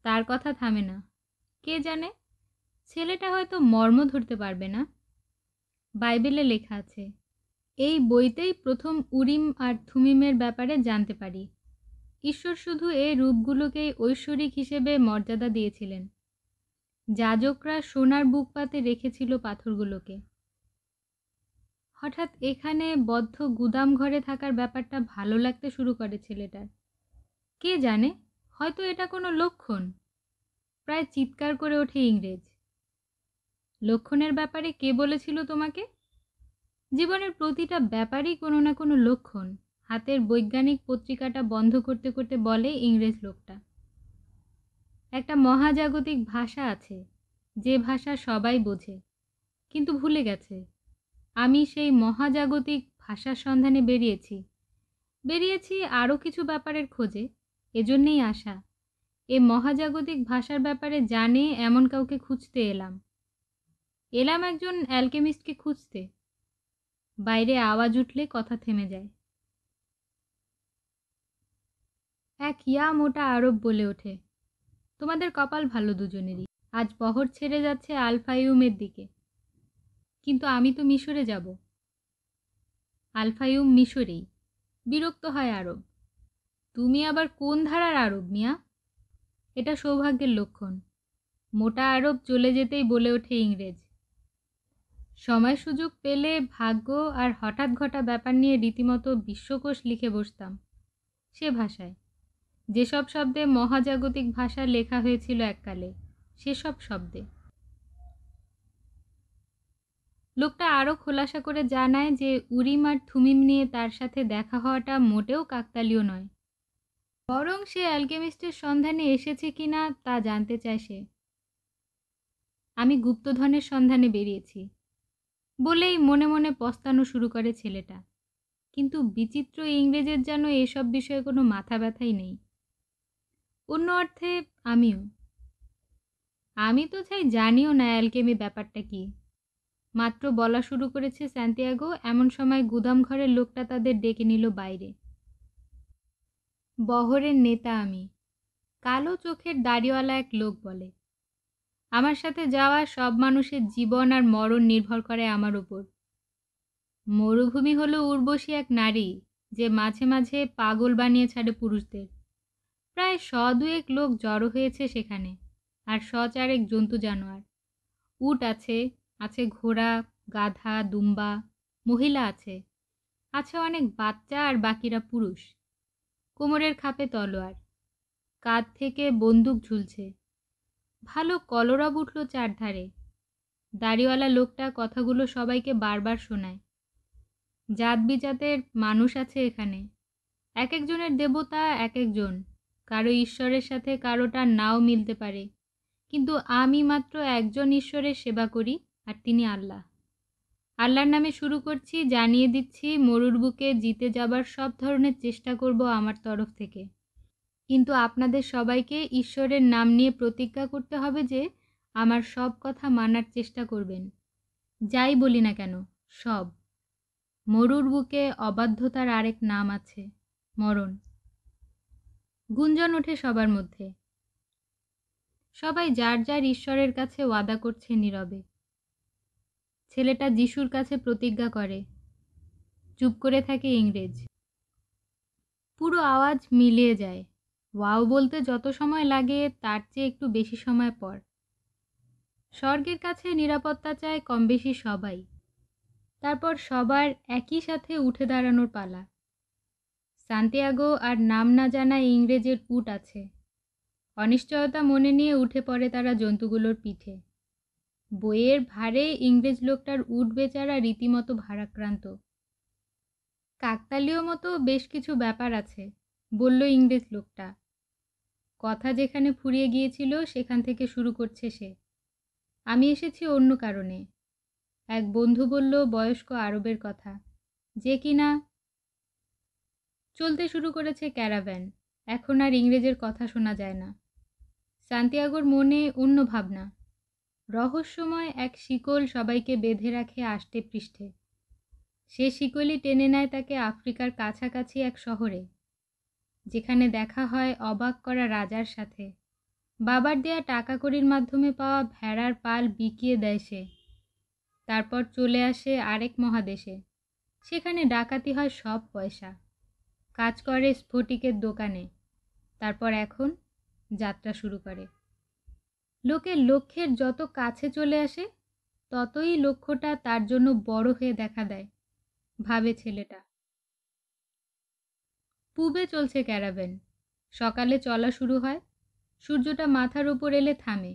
তার কথা থামে না। কে জানে, ছেলেটা হয়তো মর্ম ধরতে পারবে না। বাইবেলে লেখা আছে, এই বইতেই প্রথম উরিম আর থুমিমের ব্যাপারে জানতে পারি। ঈশ্বর শুধু এই রূপগুলোকেই ঐশ্বরিক হিসেবে মর্যাদা দিয়েছিলেন। যাজকরা সোনার বুক পাতে রেখেছিল পাথরগুলোকে। হঠাৎ এখানে বদ্ধ গুদাম ঘরে থাকার ব্যাপারটা ভালো লাগতে শুরু করে ছেলেটার। কে জানে, হয়তো এটা কোনো লক্ষণ। প্রায় চিৎকার করে ওঠে ইংরেজ। লক্ষণের ব্যাপারে কে বলেছিল তোমাকে? জীবনের প্রতিটা ব্যাপারই কোনো না কোনো লক্ষণ। হাতের বৈজ্ঞানিক পত্রিকাটা বন্ধ করতে করতে বলে ইংরেজ লোকটা। একটা মহাজাগতিক ভাষা আছে, যে ভাষা সবাই বোঝে, কিন্তু ভুলে গেছে। আমি সেই মহাজাগতিক ভাষার সন্ধানে বেরিয়েছি আরও কিছু ব্যাপারের খোঁজে। এজন্যেই আসা। এ মহাজাগতিক ভাষার ব্যাপারে জানে এমন কাউকে খুঁজতে এলাম একজন অ্যালকেমিস্টকে খুঁজতে। বাইরে আওয়াজ উঠলে কথা থেমে যায়। এক ইয়া মোটা আরব বলে ওঠে, তোমাদের কপাল ভালো দুজনেরই, আজ বহর ছেড়ে যাচ্ছে আলফাইউমের দিকে। কিন্তু আমি তো মিশরে যাব। আলফাইউম মিশরেই। বিরক্ত হয় আরব। তুমি আবার কোন ধারার আরব মিয়া? এটা সৌভাগ্যের লক্ষণ। মোটা আরব চলে যেতেই বলে ওঠে ইংরেজ, সময় সুযোগ পেলে ভাগ্য আর হঠাৎ ঘটা ব্যাপার নিয়ে রীতিমতো বিশ্বকোষ লিখে বসতাম। সে ভাষায়, যেসব শব্দে মহাজাগতিক ভাষা লেখা হয়েছিল এককালে, সেসব শব্দে। লোকটা আরও খোলাসা করে জানায় যে উরিম আর থুমিম নিয়ে তার সাথে দেখা হওয়াটা মোটেও কাকতালীয় নয়, বরং সে অ্যালকেমিস্টের সন্ধানে এসেছে কিনা তা জানতে চায় সে। আমি গুপ্তধনের সন্ধানে বেরিয়েছি বলেই মনে মনে পস্তানো শুরু করে ছেলেটা। কিন্তু বিচিত্র ইংরেজের যেন এসব বিষয়ে কোনো মাথা ব্যথাই নেই। অন্য অর্থে আমিও। আমি তো চাই জানিও না অ্যালকেমি ব্যাপারটা কি। মাত্র বলা শুরু করেছে সান্তিয়াগো, এমন সময় গুদাম ঘরের লোকটা তাদের ডেকে নিল বাইরে। বহরের নেতা আমি, কালো চোখের দাড়িওয়ালা এক লোক বলে। আমার সাথে যাওয়া সব মানুষের জীবন আর মরণ নির্ভর করে আমার উপর। মরুভূমি হলো উর্বশী এক নারী, যে মাঝে মাঝে পাগল বানিয়ে ছাড়ে পুরুষদের। প্রায় ১০০-২ লোক জড়ো হয়েছে সেখানে, আর ১০০-৪ জন্তু জানোয়ার। উট আছে, আছে ঘোড়া, গাধা, দুম্বা, মহিলা আছে, আছে অনেক বাচ্চা, আর বাকিরা পুরুষ। কোমরের খাপে তলোয়ার, কাঁধ থেকে বন্দুক ঝুলছে। ভালো কলরব উঠল চারধারে। দাড়িওয়ালা লোকটা কথাগুলো সবাইকে বারবার শোনায়। জাত বিজাতের মানুষ আছে এখানে, এক একজনের দেবতা এক একজন। কারো ঈশ্বরের সাথে কারোটা নাও মিলতে পারে, কিন্তু আমি মাত্র একজন ঈশ্বরের সেবা করি, আর তিনি আল্লাহ। আল্লাহর নামে শুরু করছি, জানিয়ে দিচ্ছি মরুর বুকে জিতে যাবার সব ধরনের চেষ্টা করব আমার তরফ থেকে। কিন্তু আপনাদের সবাইকে ঈশ্বরের নাম নিয়ে প্রতিজ্ঞা করতে হবে যে আমার সব কথা মানার চেষ্টা করবেন, যাই বলি না কেন, সব। মরুর বুকে অবাধ্যতার আরেক নাম আছে, মরণ। গুঞ্জন ওঠে সবার মধ্যে। সবাই যার যার ঈশ্বরের কাছে ওয়াদা করছে নীরবে। ছেলেটা যিশুর কাছে প্রতিজ্ঞা করে। চুপ করে থাকে ইংরেজ। পুরো আওয়াজ মিলিয়ে যায়। ওয়াও বলতে যত সময় লাগে তার চেয়ে একটু বেশি সময় পর। স্বর্গের কাছে নিরাপত্তা চায় কম বেশি সবাই। তারপর সবার একই সাথে উঠে দাঁড়ানোর পালা। সান্তিয়াগো আর নাম না জানা ইংরেজের উট আছে। অনিশ্চয়তা মনে নিয়ে উঠে পড়ে তারা জন্তুগুলোর পিঠে। বইয়ের ভারে ইংরেজ লোকটার উট বেচারা রীতিমতো ভারাক্রান্ত। কাকতালীয় মতো বেশ কিছু ব্যাপার আছে, বলল ইংরেজ লোকটা। কথা যেখানে ফুরিয়ে গিয়েছিল সেখান থেকে শুরু করছে সে। আমি এসেছি অন্য কারণে। এক বন্ধু বলল বয়স্ক আরবের কথা, যে কিনা চলতে শুরু করেছে ক্যারাভ্যান। এখন আর ইংরেজের কথা শোনা যায় না। সান্তিয়াগোর মনে অন্য ভাবনা। রহস্যময় এক শিকল সবাইকে বেঁধে রাখে আষ্টে পৃষ্ঠে। সে শিকলি টেনে নেয় তাকে আফ্রিকার কাছাকাছি এক শহরে, যেখানে দেখা হয় অবাক করা রাজার সাথে। বাবার দেয়া টাকা কড়ির মাধ্যমে পাওয়া ভেড়ার পাল বিকিয়ে দেয় সে। তারপর চলে আসে আরেক মহাদেশে। সেখানে ডাকাতি হয় সব পয়সা। কাজ করে স্ফটিকের দোকানে। তারপর এখন যাত্রা শুরু করে। লোকের লক্ষ্যের যত কাছে চলে আসে ততই লক্ষ্যটা তার জন্য বড় হয়ে দেখা দেয়, ভাবে ছেলেটা। পূবে চলছে ক্যারাভ্যান। সকালে চলা শুরু হয়, সূর্যটা মাথার উপর এলে থামে।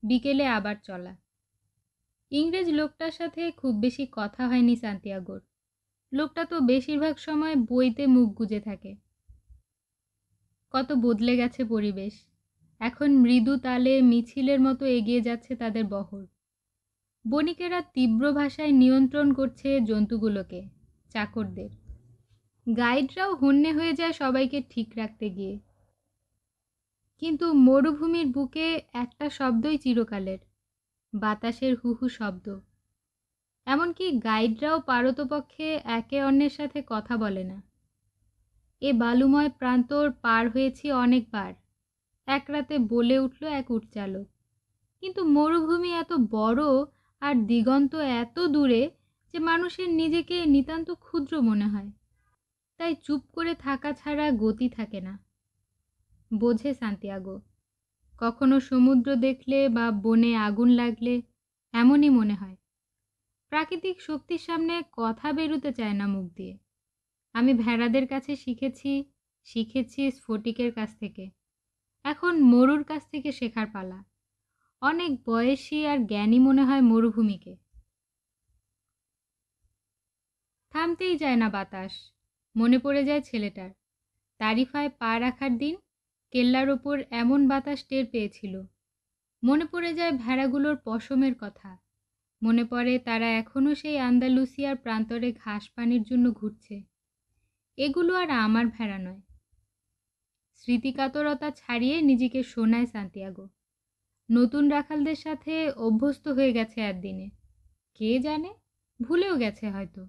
বিকেলে আবার চলা। ইংরেজ লোকটার সাথে খুব বেশি কথা হয়নি সান্তিয়াগোর। লোকটা তো বেশিরভাগ সময় বইতে মুখ গুজে থাকে। কত বদলে গেছে পরিবেশ। এখন মৃদু তালে মিছিলের মতো এগিয়ে যাচ্ছে তাদের বহর। বণিকেরা তীব্র ভাষায় নিয়ন্ত্রণ করছে জন্তুগুলোকে, চাকরদের। গাইডরাও হন্যে হয়ে যায় সবাইকে ঠিক রাখতে গিয়ে। কিন্তু মরুভূমির বুকে একটা শব্দই চিরকালের, বাতাসের হুহু শব্দ। এমনকি গাইডরাও পারতপক্ষে একে অন্যের সাথে কথা বলে না। এ বালুময় প্রান্তর পার হয়েছি অনেকবার, এক রাতে বলে উঠল এক উটচালক। কিন্তু মরুভূমি এত বড় আর দিগন্ত এত দূরে যে মানুষের নিজেকে নিতান্ত ক্ষুদ্র মনে হয়। তাই চুপ করে থাকা ছাড়া গতি থাকে না। বোঝে সান্তিয়াগো। কখনো সমুদ্র দেখলে বা বনে আগুন লাগলে এমনই মনে হয়। প্রাকৃতিক শক্তির সামনে কথা বেরোতে চায় না মুখ দিয়ে। আমি ভেড়াদের কাছে শিখেছি স্ফটিকের কাছ থেকে। এখন মরুর কাছ থেকে শেখার পালা। অনেক বয়সী আর জ্ঞানী মনে হয় মরুভূমিকে। থামতেই যায় না বাতাস। মনে পড়ে যায় ছেলেটার। তারিফায় পা রাখার দিন কেল্লার ওপর এমন বাতাস টের পেয়েছিল। মনে পড়ে যায় ভেড়াগুলোর পশমের কথা। মনে পড়ে তারা এখনো সেই আন্দালুসিয়ার প্রান্তরে ঘাস পানির জন্য ঘুরছে। এগুলো আর আমার ভেড়া নয়। স্মৃতিকাতরতা ছাড়িয়ে নিজেকে শোনায় সান্তিয়াগো। নতুন রাখালদের সাথে অভ্যস্ত হয়ে গেছে একদিনে। কে জানে, ভুলেও গেছে হয়তো।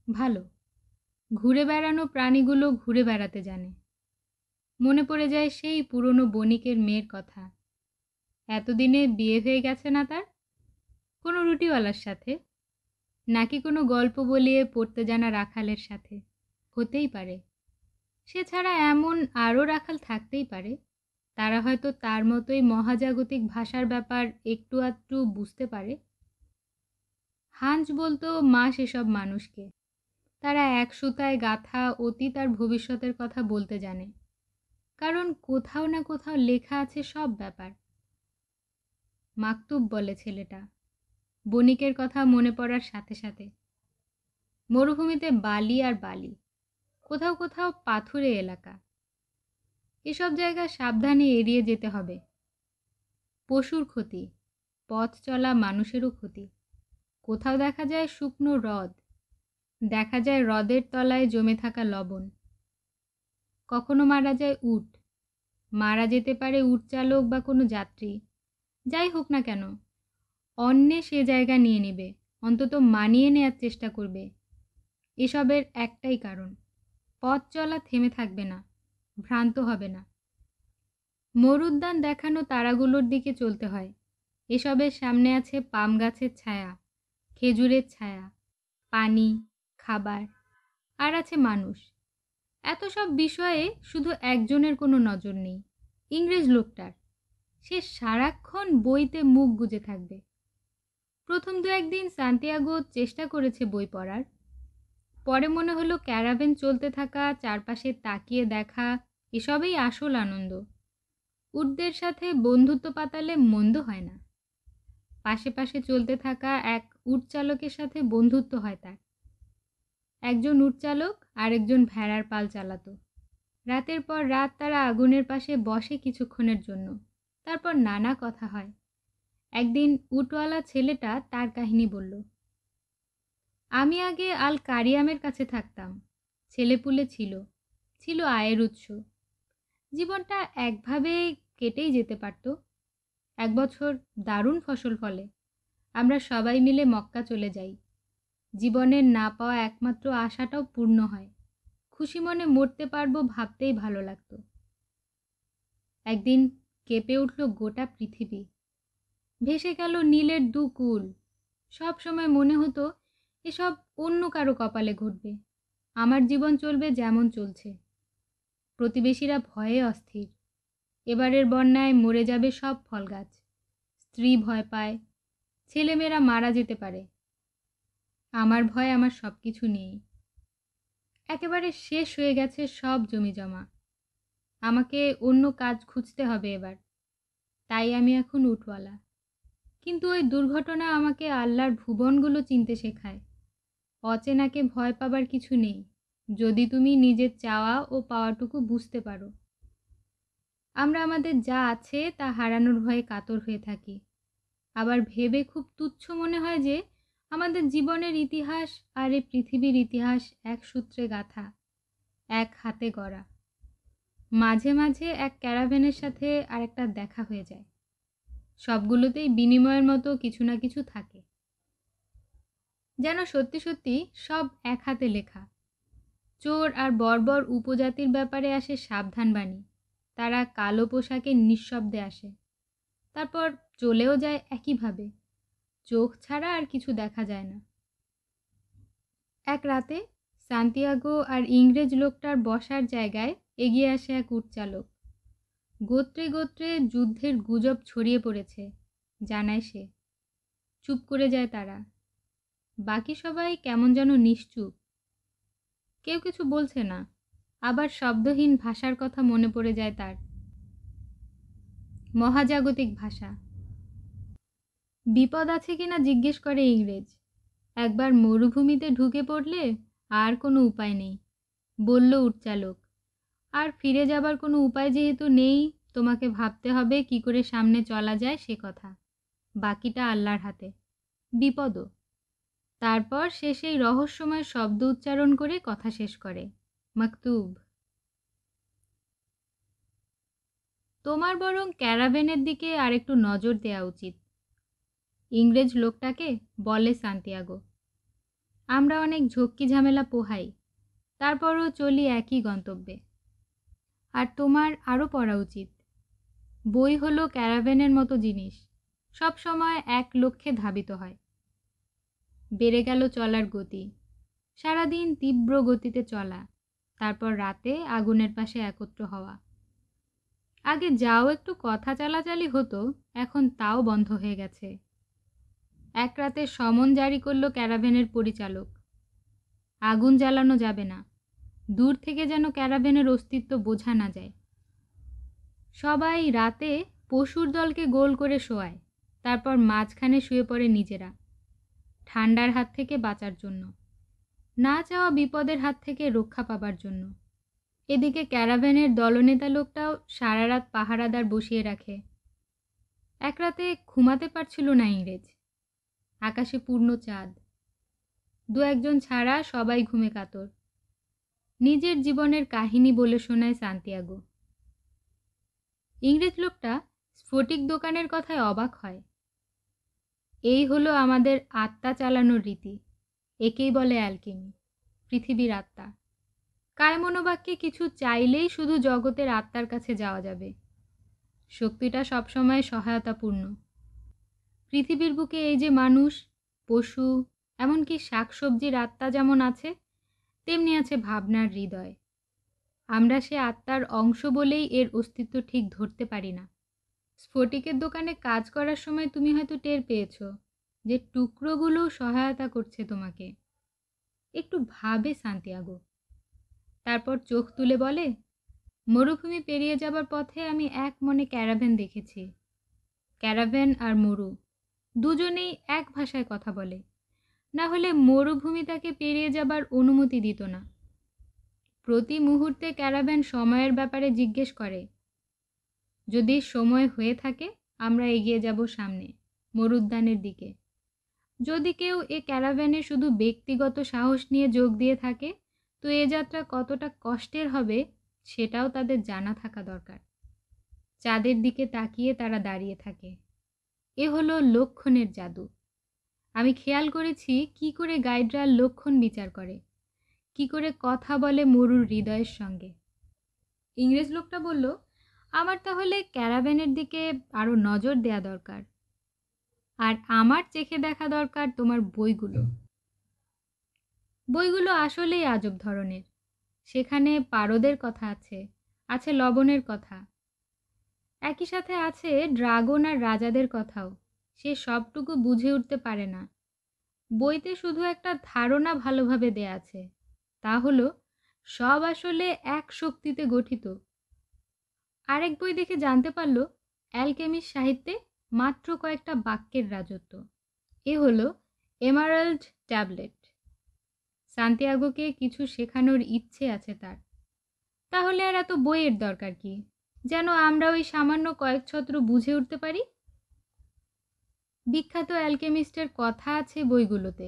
ভালো, ঘুরে বেড়ানো প্রাণীগুলো ঘুরে বেড়াতে জানে। মনে পড়ে যায় সেই পুরনো বণিকের মেয়ের কথা। এতদিনে বিয়ে হয়ে গেছে না তার? কোনো রুটিওয়ালার সাথে? নাকি কোনো গল্প বলিয়ে পড়তে জানা রাখালের সাথে? হতেই পারে। সে ছাড়া এমন আরও রাখাল থাকতেই পারে। তারা হয়তো তার মতোই মহাজাগতিক ভাষার ব্যাপার একটু আধটু বুঝতে পারে। হাঞ্জ বলতো মা সেসব মানুষকে। তারা এক সুতায় গাঁথা অতীত আর ভবিষ্যতের কথা বলতে জানে। কারণ কোথাও না কোথাও লেখা আছে সব ব্যাপার। মাকতুব বলে ছেলেটা, বণিকের কথা মনে পড়ার সাথে সাথে। মরুভূমিতে বালি আর বালি, কোথাও কোথাও পাথুরে এলাকা। এসব জায়গা সাবধানে এড়িয়ে যেতে হবে। পশুর ক্ষতি, পথ চলা মানুষেরও ক্ষতি। কোথাও দেখা যায় শুকনো হ্রদ, দেখা যায় হ্রদের তলায় জমে থাকা লবণ। কখনো মারা যায় উট, মারা যেতে পারে উট চালক বা কোনো যাত্রী। যাই হোক না কেন, অন্যে সে জায়গা নিয়ে নেবে, অন্তত মানিয়ে নেয়ার চেষ্টা করবে। এসবের একটাই কারণ, পথ চলা থেমে থাকবে না, ভ্রান্ত হবে না। মরুদ্যান দেখানো তারাগুলোর দিকে চলতে হয়। এসবের সামনে আছে পাম গাছের ছায়া, খেজুরের ছায়া, পানি, খাবার, আর আছে মানুষ। এত সব বিষয়ে শুধু একজনের কোনো নজর নেই, ইংরেজ লোকটার। সে সারাক্ষণ বইতে মুখ গুজে থাকবে। প্রথম দু একদিন সান্তিয়াগো চেষ্টা করেছে বই পড়ার। পরে মনে হলো ক্যারাভেন চলতে থাকা, চারপাশে তাকিয়ে দেখা, এসবেই আসল আনন্দ। উটদের সাথে বন্ধুত্ব পাতালে মন্দ হয় না। পাশে পাশে চলতে থাকা এক উট চালকের সাথে বন্ধুত্ব হয় তার। একজন উট চালক আরেকজন ভেড়ার পাল চালাতো। রাতের পর রাত তারা আগুনের পাশে বসে কিছুক্ষণের জন্য, তারপর নানা কথা হয়। একদিন উটওয়ালা ছেলেটা তার কাহিনী বলল। আমি আগে আল কারিয়ামের কাছে থাকতাম। ছেলেপুলে ছিল, ছিল আয়ের উৎস। জীবনটা একভাবে কেটেই যেতে পারত। এক বছর দারুণ ফসল ফলে। আমরা সবাই মিলে মক্কা চলে যাই। জীবনের না পাওয়া একমাত্র আশাটাও পূর্ণ হয়। খুশি মনে মরতে পারবো ভাবতেই ভালো লাগতো। একদিন কেঁপে উঠল গোটা পৃথিবী। ভেসে গেল নীলের দুকুল। সব সময় মনে হতো এসব অন্য কারো কপালে ঘটবে। আমার জীবন চলবে যেমন চলছে। প্রতিবেশীরা ভয়ে অস্থির। এবারের বন্যায় মরে যাবে সব ফল গাছ। স্ত্রী ভয় পায়, ছেলেমেয়েরা মারা যেতে পারে। আমার ভয় আমার সব কিছু নেই। একেবারে শেষ হয়ে গেছে সব জমি জমা। আমাকে অন্য কাজ খুঁজতে হবে এবার। তাই আমি এখন উটওয়ালা। কিন্তু ওই দুর্ঘটনা আমাকে আল্লাহর ভুবনগুলো চিনতে শেখায়। অচেনাকে ভয় পাবার কিছু নেই, যদি তুমি নিজের চাওয়া ও পাওয়াটুকু বুঝতে পারো। আমরা আমাদের যা আছে তা হারানোর ভয়ে কাতর হয়ে থাকি। আবার ভেবে খুব তুচ্ছ মনে হয় যে আমাদের জীবনের ইতিহাস আর এই পৃথিবীর ইতিহাস এক সূত্রে গাঁথা, এক হাতে গড়া। মাঝে মাঝে এক ক্যারাভেনের সাথে আরেকটা দেখা হয়ে যায়। সবগুলোতেই বিনিময়ের মতো কিছু না কিছু থাকে। যেন সত্যি সত্যি সব এক হাতে লেখা। চোর আর বর্বর উপজাতির ব্যাপারে আসে সাবধান বাণী। তারা কালো পোশাকে নিঃশব্দে আসে, তারপর চলেও যায় একইভাবে। চোখ ছাড়া আর কিছু দেখা যায় না। এক রাতে সান্তিয়াগো আর ইংরেজ লোকটার বসার জায়গায় এগিয়ে আসে এক উটচালক। গোত্রে গোত্রে যুদ্ধের গুজব ছড়িয়ে পড়েছে, জানায় সে। চুপ করে যায় তারা। বাকি সবাই কেমন যেন নিশ্চুপ। কেউ কিছু বলছে না। আবার শব্দহীন ভাষার কথা মনে পড়ে যায় তার। মহাজাগতিক ভাষা। বিপদ আছে কিনা জিজ্ঞেস করে ইংরেজ। একবার মরুভূমিতে ঢুকে পড়লে আর কোনো উপায় নেই, বলল উটচালক। আর ফিরে যাবার কোনো উপায় যেহেতু নেই, তোমাকে ভাবতে হবে কি করে সামনে চলা যায় সে কথা। বাকিটা আল্লাহর হাতে। বিপদও। তারপর সে সেই রহস্যময় শব্দ উচ্চারণ করে কথা শেষ করে, মাকতুব। তোমার বরং ক্যারাভেনের দিকে আরেকটু নজর দেওয়া উচিত, ইংরেজ লোকটাকে বলে সান্তিয়াগো। আমরা অনেক ঝক্কি ঝামেলা পোহাই, তারপরও চলি একই গন্তব্যে। আর তোমার আরও পড়া উচিত। বই হলো ক্যারাভ্যানের মতো জিনিস, সব সময় এক লক্ষ্যে ধাবিত হয়। বেড়ে গেল চলার গতি, সারাদিন তীব্র গতিতে চলা, তারপর রাতে আগুনের পাশে একত্র হওয়া। আগে যাও একটু কথা চালাচালি হতো, এখন তাও বন্ধ হয়ে গেছে। এক রাতে সমন জারি করলো ক্যারাভ্যানের পরিচালক, আগুন জ্বালানো যাবে না, দূর থেকে যেন ক্যারাভ্যানের অস্তিত্ব বোঝা না যায়। সবাই রাতে পশুর দলকে গোল করে শোয়ায়, তারপর মাঝখানে শুয়ে পড়ে নিজেরা, ঠান্ডার হাত থেকে বাঁচার জন্য, না চাওয়া বিপদের হাত থেকে রক্ষা পাবার জন্য। এদিকে ক্যারাভ্যানের দলনেতা লোকটাও সারা রাত পাহারাদার বসিয়ে রাখে। এক রাতে ঘুমাতে পারছিল না ইংরেজ। আকাশে পূর্ণ চাঁদ, দু একজন ছাড়া সবাই ঘুমে কাতর। নিজের জীবনের কাহিনী বলে শোনায় সান্তিয়াগো। ইংরেজ লোকটা স্ফটিক দোকানের কথায় অবাক হয়। এই হলো আমাদের আত্মা চালানোর রীতি, একেই বলে অ্যালকেমি, পৃথিবীর আত্মা। কায়মনোবাক্যে কিছু চাইলেই শুধু জগতের আত্মার কাছে যাওয়া যাবে। শক্তিটা সবসময় সহায়তাপূর্ণ। পৃথিবীর বুকে এই যে মানুষ, পশু, এমনকি শাকসবজির আত্মা যেমন আছে, তেমনি আছে ভাবনার হৃদয়। আমরা সে আত্মার অংশ বলেই এর অস্তিত্ব ঠিক ধরতে পারি না। স্ফটিকের দোকানে কাজ করার সময় তুমি হয়তো টের পেয়েছ যে টুকরোগুলো সহায়তা করছে তোমাকে। একটু ভাবে সান্তিয়াগো, তারপর চোখ তুলে বলে, মরুভূমি পেরিয়ে যাবার পথে আমি এক মনে ক্যারাভ্যান দেখেছি। ক্যারাভ্যান আর মরু দুজনেই এক ভাষায় কথা বলে, না হলে মরুভূমি তাকে পেরিয়ে যাবার অনুমতি দিত না। প্রতি মুহূর্তে ক্যারাভ্যান সময়ের ব্যাপারে জিজ্ঞেস করে। যদি সময় হয়ে থাকে আমরা এগিয়ে যাব সামনে, মরুদ্যানের দিকে। যদি কেউ এ ক্যারাভ্যানে শুধু ব্যক্তিগত সাহস নিয়ে যোগ দিয়ে থাকে, তো এ যাত্রা কতটা কষ্টের হবে সেটাও তাদের জানা থাকা দরকার। চাঁদের দিকে তাকিয়ে তারা দাঁড়িয়ে থাকে। এ হলো লক্ষণের জাদু। আমি খেয়াল করেছি কি করে গাইডরা লক্ষণ বিচার করে, কি করে কথা বলে মরুর হৃদয়ের সঙ্গে। ইংরেজ লোকটা বলল, আমার তাহলে ক্যারাভ্যানের দিকে আরো নজর দেয়া দরকার, আর আমার চেখে দেখা দরকার তোমার বইগুলো। বইগুলো আসলেই আজব ধরনের। সেখানে পারদের কথা আছে, আছে লবণের কথা, একই সাথে আছে ড্রাগন আর রাজাদের কথাও। সে সবটুকু বুঝে উঠতে পারে না। বইতে শুধু একটা ধারণা ভালোভাবে দেয়া আছে, তা হলো সব আসলে এক শক্তিতে গঠিত। আরেক বই দেখে জানতে পারল অ্যালকেমির সাহিত্যে মাত্র কয়েকটা বাক্যের রাজত্ব। এ হলো এমারাল্ড ট্যাবলেট। সান্তিয়াগোকে কিছু শেখানোর ইচ্ছে আছে তার। তাহলে আর এত বইয়ের দরকার কি, যেন আমরা ওই সামান্য কয়েক ছত্র বুঝে উঠতে পারি। বিখ্যাত অ্যালকেমিস্টের কথা আছে বইগুলোতে,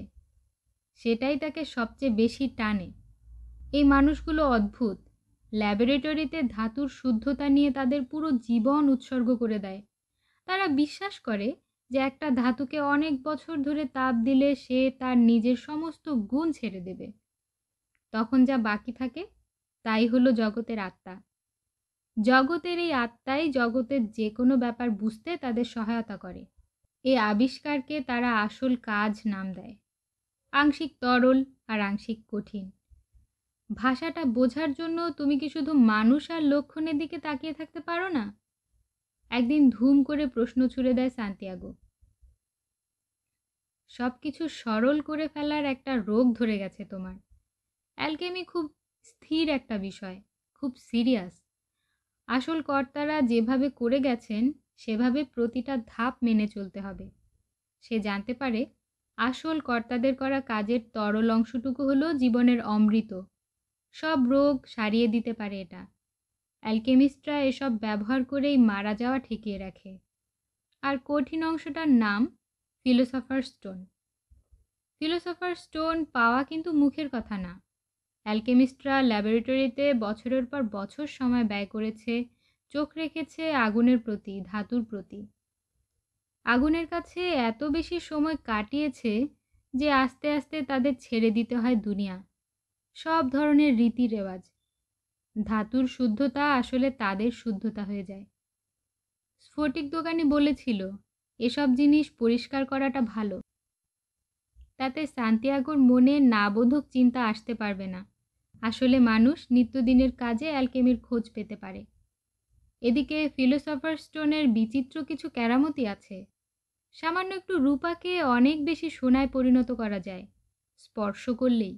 সেটাই তাকে সবচেয়ে বেশি টানে। এই মানুষগুলো অদ্ভুত। ল্যাবরেটরিতে ধাতুর শুদ্ধতা নিয়ে তাদের পুরো জীবন উৎসর্গ করে দেয়। তারা বিশ্বাস করে যে একটা ধাতুকে অনেক বছর ধরে তাপ দিলে সে তার নিজের সমস্ত গুণ ছেড়ে দেবে। তখন যা বাকি থাকে তাই হলো জগতের আত্মা। জগতের এই আত্মাই জগতের যে কোনো ব্যাপার বুঝতে তাদের সহায়তা করে। এই আবিষ্কারকে তারা আসল কাজ নাম দেয়, আংশিক তরল আর আংশিক কঠিন। ভাষাটা বোঝার জন্য তুমি কি শুধু মানুষ আর লক্ষণের দিকে তাকিয়ে থাকতে পারো না? একদিন ধুম করে প্রশ্ন ছুড়ে দেয় সান্তিয়াগো। সবকিছু সরল করে ফেলার একটা রোগ ধরে গেছে তোমার। অ্যালকেমি খুব স্থির একটা বিষয়, খুব সিরিয়াস। আসল কর্তারা যেভাবে করে গেছেন সেভাবে প্রতিটা ধাপ মেনে চলতে হবে। সে জানতে পারে আসল কর্তাদের করা কাজের তরল অংশটুকু হলো জীবনের অমৃত। সব রোগ সারিয়ে দিতে পারে এটা। অ্যালকেমিস্টরা এসব ব্যবহার করেই মারা যাওয়া ঠেকিয়ে রাখে। আর কঠিন অংশটার নাম ফিলোসফার স্টোন। ফিলোসফার স্টোন পাওয়া কিন্তু মুখের কথা না। অ্যালকেমিস্টরা ল্যাবরেটরিতে বছরের পর বছর সময় ব্যয় করেছে, চোখ রেখেছে আগুনের প্রতি, ধাতুর প্রতি। আগুনের কাছে এত বেশি সময় কাটিয়েছে যে আস্তে আস্তে তাদের ছেড়ে দিতে হয় দুনিয়া, সব ধরনের রীতি রেওয়াজ। ধাতুর শুদ্ধতা আসলে তাদের শুদ্ধতা হয়ে যায়। ফটিক দোকানি বলেছিল এসব জিনিস পরিষ্কার করাটা ভালো, তাতে সান্তিয়াগোর মনে নাবোধক চিন্তা আসতে পারবে না। আসলে মানুষ নিত্যদিনের কাজে অ্যালকেমির খোঁজ পেতে পারে। এদিকে ফিলোসফার স্টোনের বিচিত্র কিছু কেরামতি আছে। সামান্য একটু রূপাকে অনেক বেশি সোনায় পরিণত করা যায় স্পর্শ করলেই।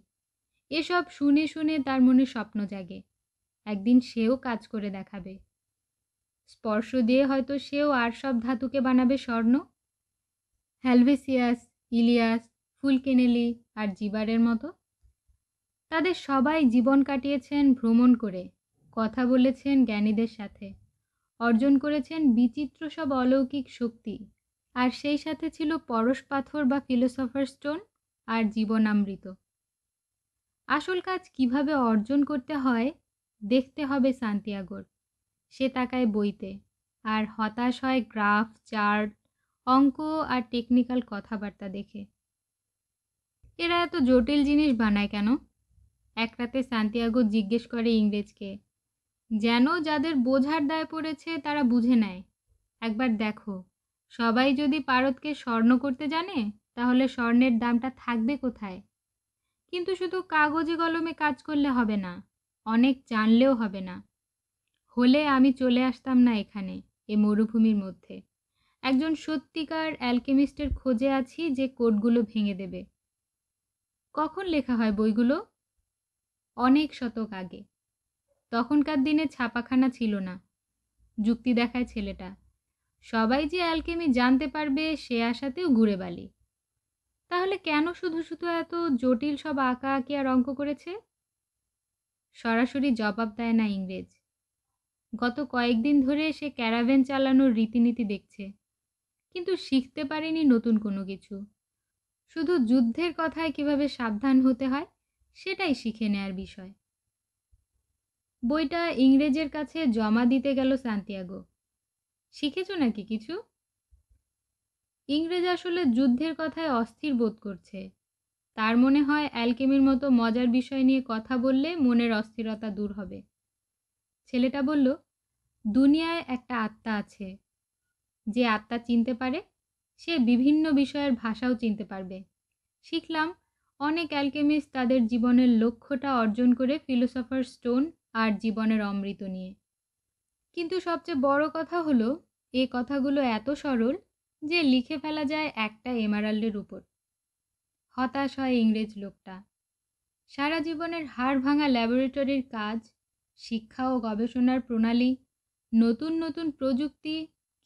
এসব শুনে শুনে তার মনে স্বপ্ন জাগে, একদিন সেও কাজ করে দেখাবে। স্পর্শ দিয়ে হয়তো সেও আর সব ধাতুকে বানাবে স্বর্ণ। হেলভেসিয়াস, ইলিয়াস, ফুলকেনেলি আর জিবারের মতো তাদের সবাই জীবন কাটিয়েছেন ভ্রমণ করে, কথা বলেছেন জ্ঞানীদের সাথে, অর্জন করেছেন বিচিত্র সব অলৌকিক শক্তি। আর সেই সাথে ছিল পরশ পাথর বা ফিলোসফার স্টোন আর জীবনামৃত। আসল কাজ কিভাবে অর্জন করতে হয় দেখতে হবে সান্তিয়াগোর। সে তাকায় বইতে আর হতাশ হয় গ্রাফ, চার্ট, অঙ্ক আর টেকনিক্যাল কথাবার্তা দেখে। এরা এত জটিল জিনিস বানায় কেন? এক রাতে সান্তিয়াগো জিজ্ঞেস করে ইংরেজকে, যেন যাদের বোঝার দায় পড়েছে তারা বুঝে নেয়। একবার দেখো, সবাই যদি পারদকে স্বর্ণ করতে জানে তাহলে স্বর্ণের দামটা থাকবে কোথায়? কিন্তু শুধু কাগজে কলমে কাজ করলে হবে না, অনেক জানলেও হবে না। হলে আমি চলে আসতাম না এখানে, এ মরুভূমির মধ্যে। একজন সত্যিকার অ্যালকেমিস্টের খোঁজে আছি যে কোডগুলো ভেঙে দেবে। কখন লেখা হয় বইগুলো? অনেক শতক আগে। তখনকার দিনে ছাপাখানা ছিল না। যুক্তি দেখায় ছেলেটা। সবাই যে অ্যালকেমি জানতে পারবে সে আশাতেও ঘুরে বালি। তাহলে কেন শুধু শুধু এত জটিল সব আঁকা আঁকি আর অঙ্ক করেছে? সরাসরি জবাব দেয় না ইংরেজ। গত কয়েকদিন ধরে সে ক্যারাভেন চালানোর রীতিনীতি দেখছে, কিন্তু শিখতে পারেনি নতুন কোনো কিছু। শুধু যুদ্ধের কথায় কিভাবে সাবধান হতে হয় সেটাই শিখে নেয়ার বিষয়। বইটা ইংরেজের কাছে জমা দিতে গেল সান্তিয়াগো। শিখেছো নাকি কিছু? ইংরেজ আসলে যুদ্ধের কথায় অস্থির বোধ করছে। তার মনে হয় অ্যালকেমির মতো মজার বিষয় নিয়ে কথা বললে মনের অস্থিরতা দূর হবে। ছেলেটা বলল, দুনিয়ায় একটা আত্মা আছে। যে আত্মা চিনতে পারে সে বিভিন্ন বিষয়ের ভাষাও চিনতে পারবে। শিখলাম অনেক অ্যালকেমিস্ট তাদের জীবনের লক্ষ্যটা অর্জন করে ফিলোসফার স্টোন আর জীবনের অমৃত নিয়ে। কিন্তু সবচেয়ে বড় কথা হলো এই কথাগুলো এত সরল যে লিখে ফেলা যায় একটা এমারাল্ডের উপর। হতাশ হয় ইংরেজ লোকটা। সারা জীবনের হাড় ভাঙা ল্যাবরেটরির কাজ, শিক্ষা ও গবেষণার প্রণালী, নতুন নতুন প্রযুক্তি,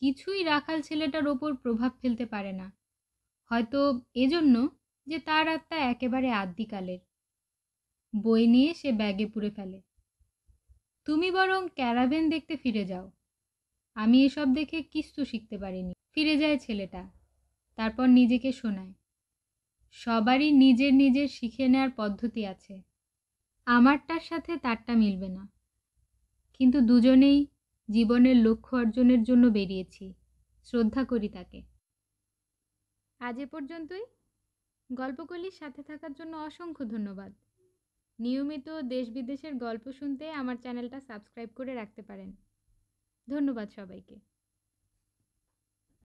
কিছুই রাখাল ছেলেটার ওপর প্রভাব ফেলতে পারে না। হয়তো এজন্য যে তার আত্মা একেবারে আদ্যিকালের। বই নিয়ে সে ব্যাগে পুরে ফেলে। তুমি বরং ক্যারাভেন দেখতে ফিরে যাও। আমি এসব দেখে কিচ্ছু শিখতে পারিনি। ফিরে যায় ছেলেটা। তারপর নিজেকে শোনায়, সবারই নিজের নিজের শিখে নেওয়ার পদ্ধতি আছে। আমারটার সাথে তারটা মিলবে না, কিন্তু দুজনেই জীবনের লক্ষ্য অর্জনের জন্য বেরিয়েছি। শ্রদ্ধা করি তাকে। আজ এ পর্যন্তই। গল্পকলির সাথে থাকার জন্য অসংখ্য ধন্যবাদ। নিয়মিত দেশ বিদেশের গল্প শুনতে আমার চ্যানেলটা সাবস্ক্রাইব করে রাখতে পারেন। ধন্যবাদ সবাইকে।